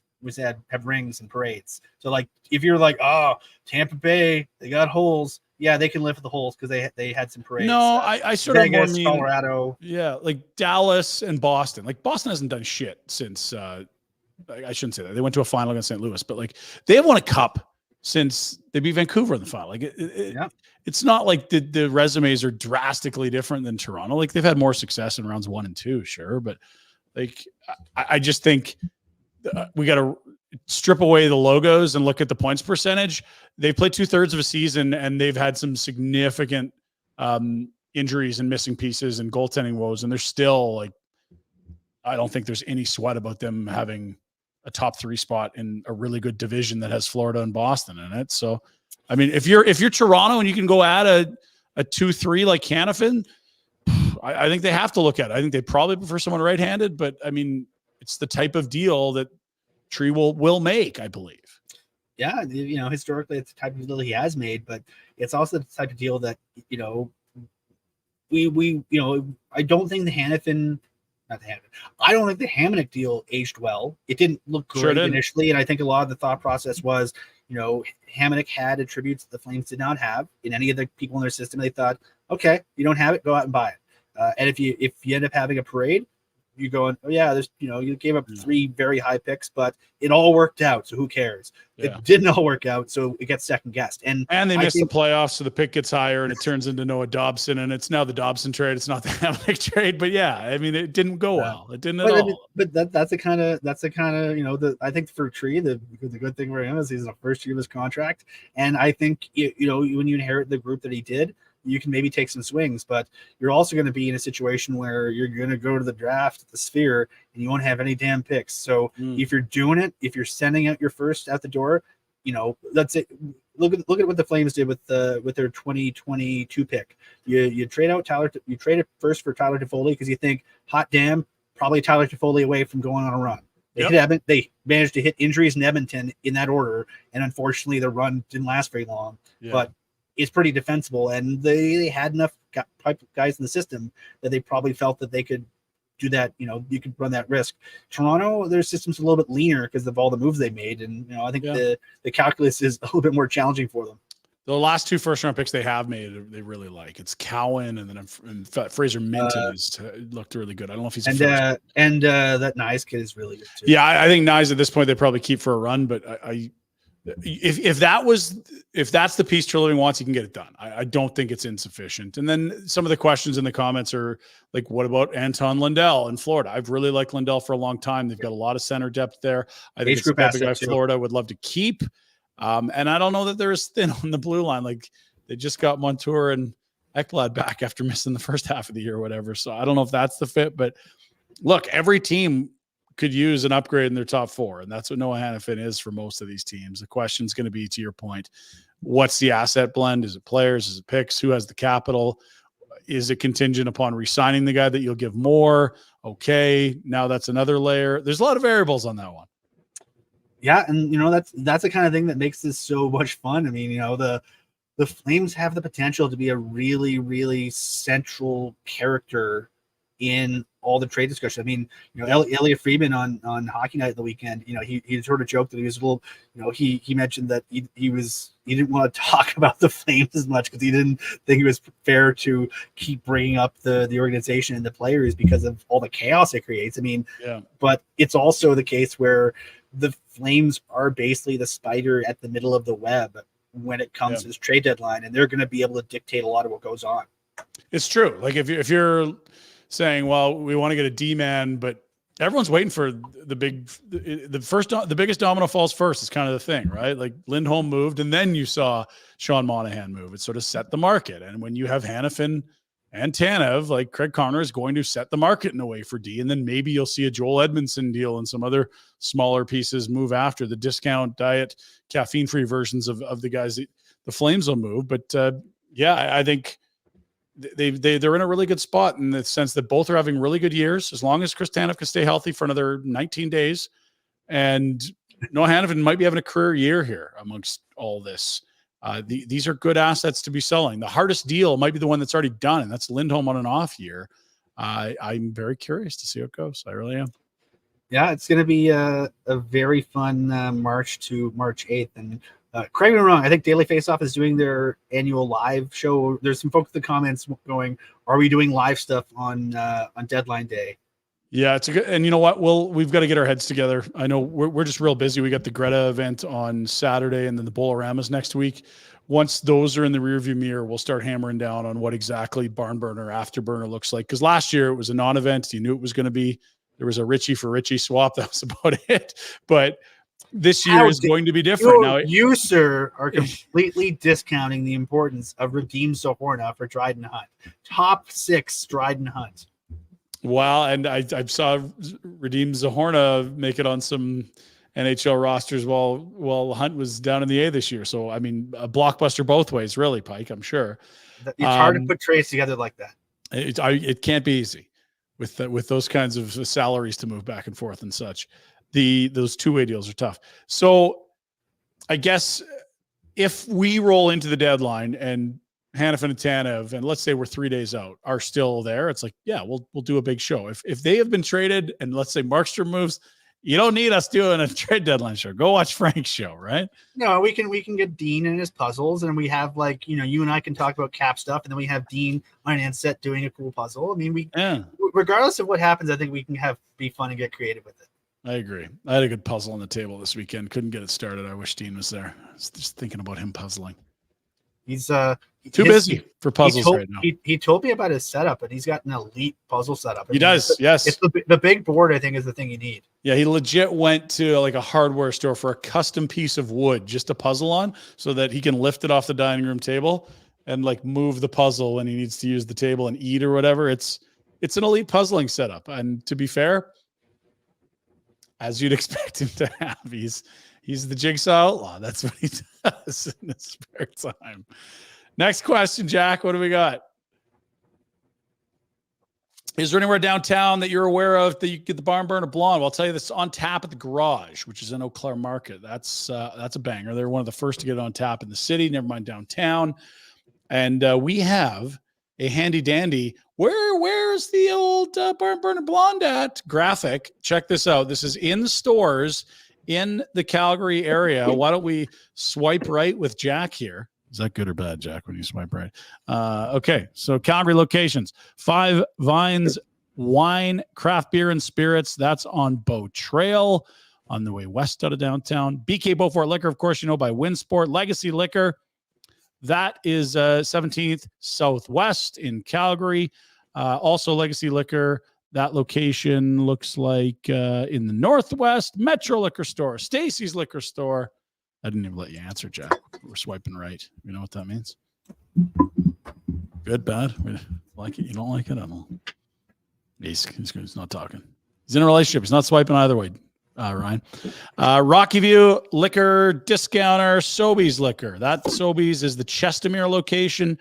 have rings and parades. So like if you're like, oh, Tampa Bay, they got holes. Yeah, they can lift the holes because they had some parades. No, I sort of more mean Colorado. Yeah, like Dallas and Boston. Like Boston hasn't done shit since I shouldn't say that. They went to a final against St. Louis, but like they have won a cup since they beat Vancouver in the final. Like it's not like the resumes are drastically different than Toronto. Like they've had more success in rounds 1 and 2, sure, but like I just think we got to strip away the logos and look at the points percentage. They've played 2/3 of a season and they've had some significant injuries and missing pieces and goaltending woes. And they're still like, I don't think there's any sweat about them having a top 3 spot in a really good division that has Florida and Boston in it. So, I mean, if you're Toronto and you can go add a 2-3 like Hanifin, I think they have to look at it. I think they probably prefer someone right-handed, but I mean, it's the type of deal that Tree will make, I believe. Yeah, historically it's the type of deal he has made, but it's also the type of deal that I don't think I don't think the Hamonic deal aged well. It didn't look great initially, and I think a lot of the thought process was, Hamonic had attributes that the Flames did not have in any of the people in their system. They thought, okay, you don't have it, go out and buy it. And if you end up having a parade, you're going, oh yeah, there's you gave up 3 very high picks, but it all worked out, so who cares? It didn't all work out, so it gets second guessed. And they missed the playoffs, so the pick gets higher, and it turns into Noah Dobson, and it's now the Dobson trade. It's not the Hamonic trade, but yeah, I mean, it didn't go well. It didn't at all. But that's the kind of I think for Tree, the good thing for him is he's in the first year of his contract, and I think when you inherit the group that he did, you can maybe take some swings, but you're also going to be in a situation where you're going to go to the draft at the Sphere and you won't have any damn picks. So if you're doing it, if you're sending out your first out the door, that's it. Look at what the Flames did with their 2022 pick. You trade out Tyler. You trade it first for Tyler Toffoli because you think, hot damn, probably Tyler Toffoli away from going on a run. They managed to hit injuries in Edmonton in that order, and unfortunately, the run didn't last very long. Yeah. But is pretty defensible, and they had enough guys in the system that they probably felt that they could do that. You could run that risk. Toronto, their system's a little bit leaner because of all the moves they made, and I think the calculus is a little bit more challenging for them. The last 2 first-round picks they have made, they really like. It's Cowan and then Fraser Minton looked really good. I don't know if he's that Nyes kid is really good too. Yeah, I think Nyes at this point they probably keep for a run, but if that's the piece Treliving wants, he can get it done. I don't think it's insufficient. And then some of the questions in the comments are like, what about Anton Lundell in Florida? I've really liked Lundell for a long time. They've got a lot of center depth there. I think it's a type of guy Florida would love to keep. And I don't know that they're as thin on the blue line. Like they just got Montour and Ekblad back after missing the first half of the year or whatever. So I don't know if that's the fit, but look, every team could use an upgrade in their top 4. And that's what Noah Hannafin is for most of these teams. The question is going to be, to your point, what's the asset blend? Is it players? Is it picks? Who has the capital? Is it contingent upon re-signing the guy that you'll give more? Okay. Now that's another layer. There's a lot of variables on that one. Yeah, and that's the kind of thing that makes this so much fun. I mean, the Flames have the potential to be a really, really central character in all the trade discussion. I mean, Elliot Friedman on Hockey Night at the weekend, he sort of joked that he was a little, he mentioned that he didn't want to talk about the Flames as much because he didn't think it was fair to keep bringing up the organization and the players because of all the chaos it creates. I mean, but it's also the case where the Flames are basically the spider at the middle of the web when it comes to this trade deadline, and they're going to be able to dictate a lot of what goes on. It's true. Like if you're saying, well, we want to get a D-man, but everyone's waiting for the biggest domino falls first is kind of the thing, right? Like Lindholm moved, and then you saw Sean Monahan move. It sort of set the market. And when you have Hannafin and Tanev, like Craig Connor is going to set the market in a way for D. And then maybe you'll see a Joel Edmondson deal and some other smaller pieces move after the discount diet, caffeine-free versions of the guys that the Flames will move. But I think they're in a really good spot in the sense that both are having really good years. As long as Chris Tanev can stay healthy for another 19 days. And Noah Hannafin might be having a career year here amongst all this. These are good assets to be selling. The hardest deal might be the one that's already done, and that's Lindholm on an off year. I'm very curious to see how it goes. I really am. Yeah, it's going to be a very fun March to March 8th. And correct me if I'm wrong, I think Daily Faceoff is doing their annual live show. There's some folks in the comments going, are we doing live stuff on deadline day? Yeah, it's a good, and you know what? We've got to get our heads together. I know we're just real busy. We got the Greta event on Saturday and then the Bolaramas next week. Once those are in the rearview mirror, we'll start hammering down on what exactly barn burner, afterburner looks like. Because last year it was a non-event. You knew it was going to be. There was a Richie for Richie swap. That was about it. But this year is going to be different. You, sir, are completely discounting the importance of Radim Zohorna for Dryden Hunt. Top 6 Dryden Hunt. Well, and I saw Radim Zohorna make it on some NHL rosters while Hunt was down in the A this year. So, I mean, a blockbuster both ways, really, Pike, I'm sure. It's hard to put trades together like that. It can't be easy with those kinds of salaries to move back and forth and such. Those two-way deals are tough. So I guess if we roll into the deadline and Hannafin and Tanev, and let's say we're 3 days out, are still there, it's like, yeah, we'll do a big show. If they have been traded and let's say Markstrom moves, you don't need us doing a trade deadline show. Go watch Frank's show, right? No, we can get Dean and his puzzles, and we have you and I can talk about cap stuff, and then we have Dean on an set doing a cool puzzle. I mean, regardless of what happens, I think we can be fun and get creative with it. I agree. I had a good puzzle on the table this weekend. Couldn't get it started. I wish Dean was there. I was just thinking about him puzzling. He's too busy for puzzles right now. He told me about his setup, and he's got an elite puzzle setup. He does, yes. It's the big board, I think, is the thing you need. Yeah, he legit went to like a hardware store for a custom piece of wood just to puzzle on so that he can lift it off the dining room table and like move the puzzle when he needs to use the table and eat or whatever. It's an elite puzzling setup. And to be fair, as you'd expect him to have, he's the jigsaw outlaw. That's what he does in his spare time. Next question, Jack. What do we got? Is there anywhere downtown that you're aware of that you get the barn burner blonde? Well, I'll tell you this: on tap at the Garage, which is in Eau Claire Market. That's a banger. They're one of the first to get it on tap in the city. Never mind downtown. And we have a handy dandy. Where's the old Barn Burner Blonde at graphic? Check this out. This is in stores in the Calgary area. Why don't we swipe right with Jack here? Is that good or bad, Jack, when you swipe right? Okay, so Calgary locations. 5 Vines Wine, Craft Beer and Spirits. That's on Bow Trail on the way west out of downtown. BK Beaufort Liquor, of course, by Winsport. Legacy Liquor. That is 17th Southwest in Calgary. Also Legacy Liquor. That location looks like in the Northwest. Metro Liquor Store. Stacy's Liquor Store. I didn't even let you answer, Jack. We're swiping right. You know what that means? Good, bad? Like it? You don't like it? I don't know. He's not talking. He's in a relationship. He's not swiping either way, Ryan. Rocky View Liquor Discounter, Sobeys Liquor. That Sobeys is the Chestermere location.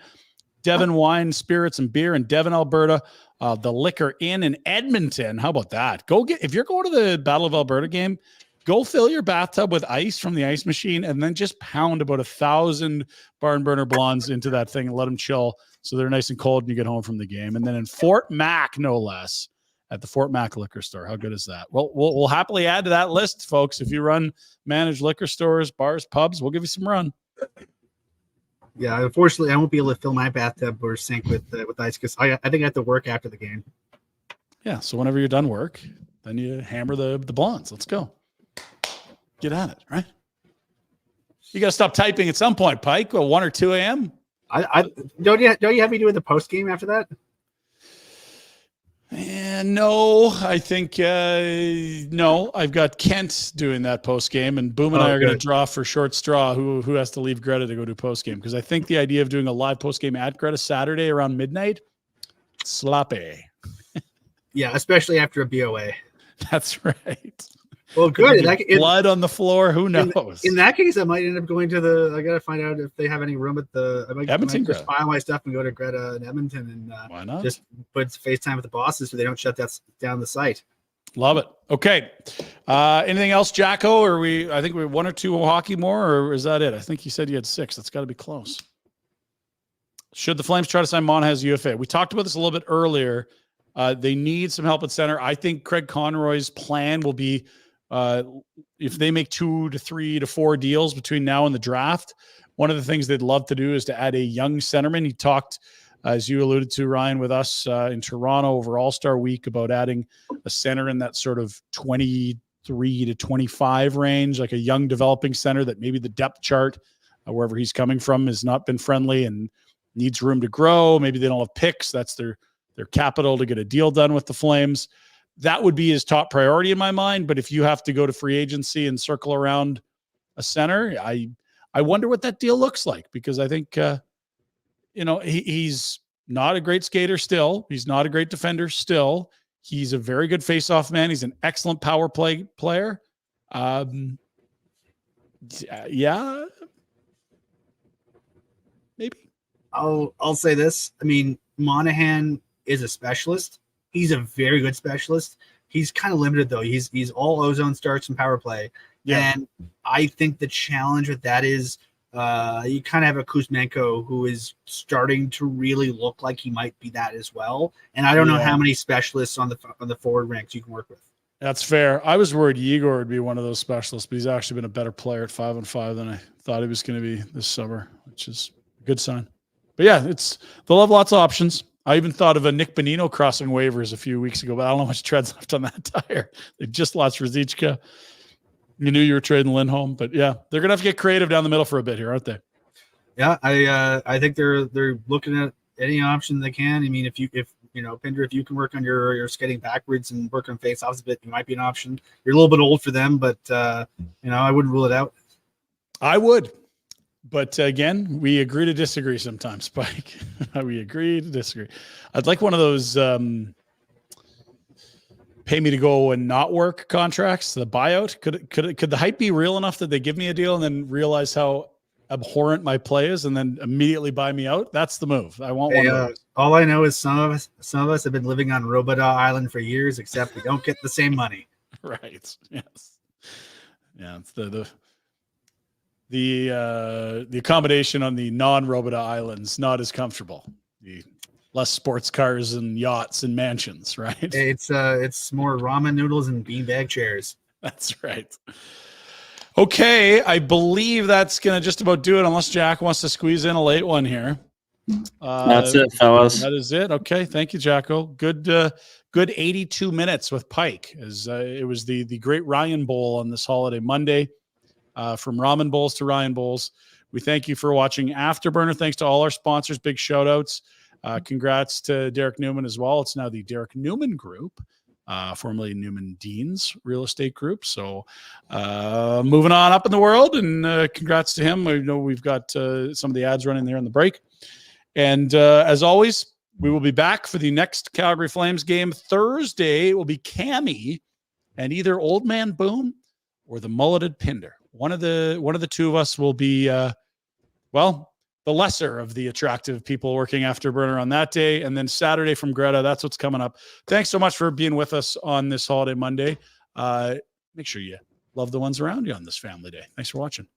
Devon Wine, Spirits, and Beer in Devon, Alberta. The Liquor Inn in Edmonton. How about that? If you're going to the Battle of Alberta game, go fill your bathtub with ice from the ice machine and then just pound about 1,000 Barn Burner Blondes into that thing and let them chill so they're nice and cold when you get home from the game. And then in Fort Mac, no less, at the Fort Mac Liquor Store. How good is that? Well, we'll happily add to that list, folks. If you run managed liquor stores, bars, pubs, we'll give you some run. Yeah, unfortunately, I won't be able to fill my bathtub or sink with ice because I think I have to work after the game. Yeah, so whenever you're done work, then you hammer the blondes. Let's go. Get at it, right? You got to stop typing at some point, Pike. 1 or 2 a.m. I don't you have me doing the post game after that? And no, I think no. I've got Kent doing that post game, and Boom and I are going to draw for short straw who has to leave Greta to go do post game, because I think the idea of doing a live post game at Greta Saturday around midnight, sloppy. Yeah, especially after a BOA. That's right. Well, good. Blood on the floor. Who knows? In that case, I might end up going to I got to find out if they have any room at the. I might just file my stuff and go to Greta in Edmonton and why not? Just put FaceTime with the bosses so they don't shut down the site. Love it. Okay. Anything else, Jacko? Or I think we 1 or 2 hockey more, or is that it? I think you said you had 6. That's got to be close. Should the Flames try to sign Monahan as UFA? We talked about this a little bit earlier. They need some help at center. I think Craig Conroy's plan will be, if they make 2 to 3 to 4 deals between now and the draft, one of the things they'd love to do is to add a young centerman. He talked, as you alluded to, Ryan, with us in Toronto over All-Star Week about adding a center in that sort of 23 to 25 range, like a young developing center that maybe the depth chart, wherever he's coming from, has not been friendly and needs room to grow. Maybe they don't have picks. That's their capital to get a deal done with the Flames. That would be his top priority in my mind. But if you have to go to free agency and circle around a center, I wonder what that deal looks like, because I think, he's not a great skater still. He's not a great defender still. He's a very good face-off man. He's an excellent power play player. Yeah, maybe. I'll say this. I mean, Monahan is a specialist. He's a very good specialist. He's kind of limited though. He's all ozone starts and power play. Yeah. And I think the challenge with that is you kind of have a Kuzmenko who is starting to really look like he might be that as well. And I don't know how many specialists on the forward ranks you can work with. That's fair. I was worried Igor would be one of those specialists, but he's actually been a better player at 5-on-5 than I thought he was going to be this summer, which is a good sign. But yeah, they'll have lots of options. I even thought of a Nick Bonino crossing waivers a few weeks ago, but I don't know how much tread's left on that tire. They just lost Ruzicka. You knew you were trading Lindholm, but yeah, they're gonna have to get creative down the middle for a bit here, aren't they? Yeah, I think they're looking at any option they can. I mean, if Pinder, if you can work on your skating backwards and work on face-offs a bit, you might be an option. You're a little bit old for them, but I wouldn't rule it out. I would. But again, we agree to disagree sometimes, Spike. We agree to disagree. I'd like one of those pay me to go and not work contracts, the buyout. Could the hype be real enough that they give me a deal and then realize how abhorrent my play is and then immediately buy me out? That's the move. I want one of those. All I know is some of us have been living on Robodaw Island for years, except we don't get the same money. Right. Yes. Yeah. It's the accommodation on the non-Robida Islands not as comfortable. The less sports cars and yachts and mansions, right? It's more ramen noodles and beanbag chairs. That's right. Okay, I believe that's gonna just about do it, unless Jack wants to squeeze in a late one here. That's it, fellas. That is it. Okay, thank you, Jacko. Good 82 minutes with Pike. As it was the great Ryan Bowl on this holiday Monday. From Ramen Bowls to Ryan Bowls. We thank you for watching Afterburner. Thanks to all our sponsors. Big shout outs. Congrats to Derek Newman as well. It's now the Derek Newman Group, formerly Newman Dean's Real Estate Group. So moving on up in the world, and congrats to him. I know we've got some of the ads running there in the break. And as always, we will be back for the next Calgary Flames game Thursday. It will be Cammy and either Old Man Boone or the mulleted Pinder. One of the two of us will be, the lesser of the attractive people working Afterburner on that day. And then Saturday from Greta, that's what's coming up. Thanks so much for being with us on this holiday Monday. Make sure you love the ones around you on this family day. Thanks for watching.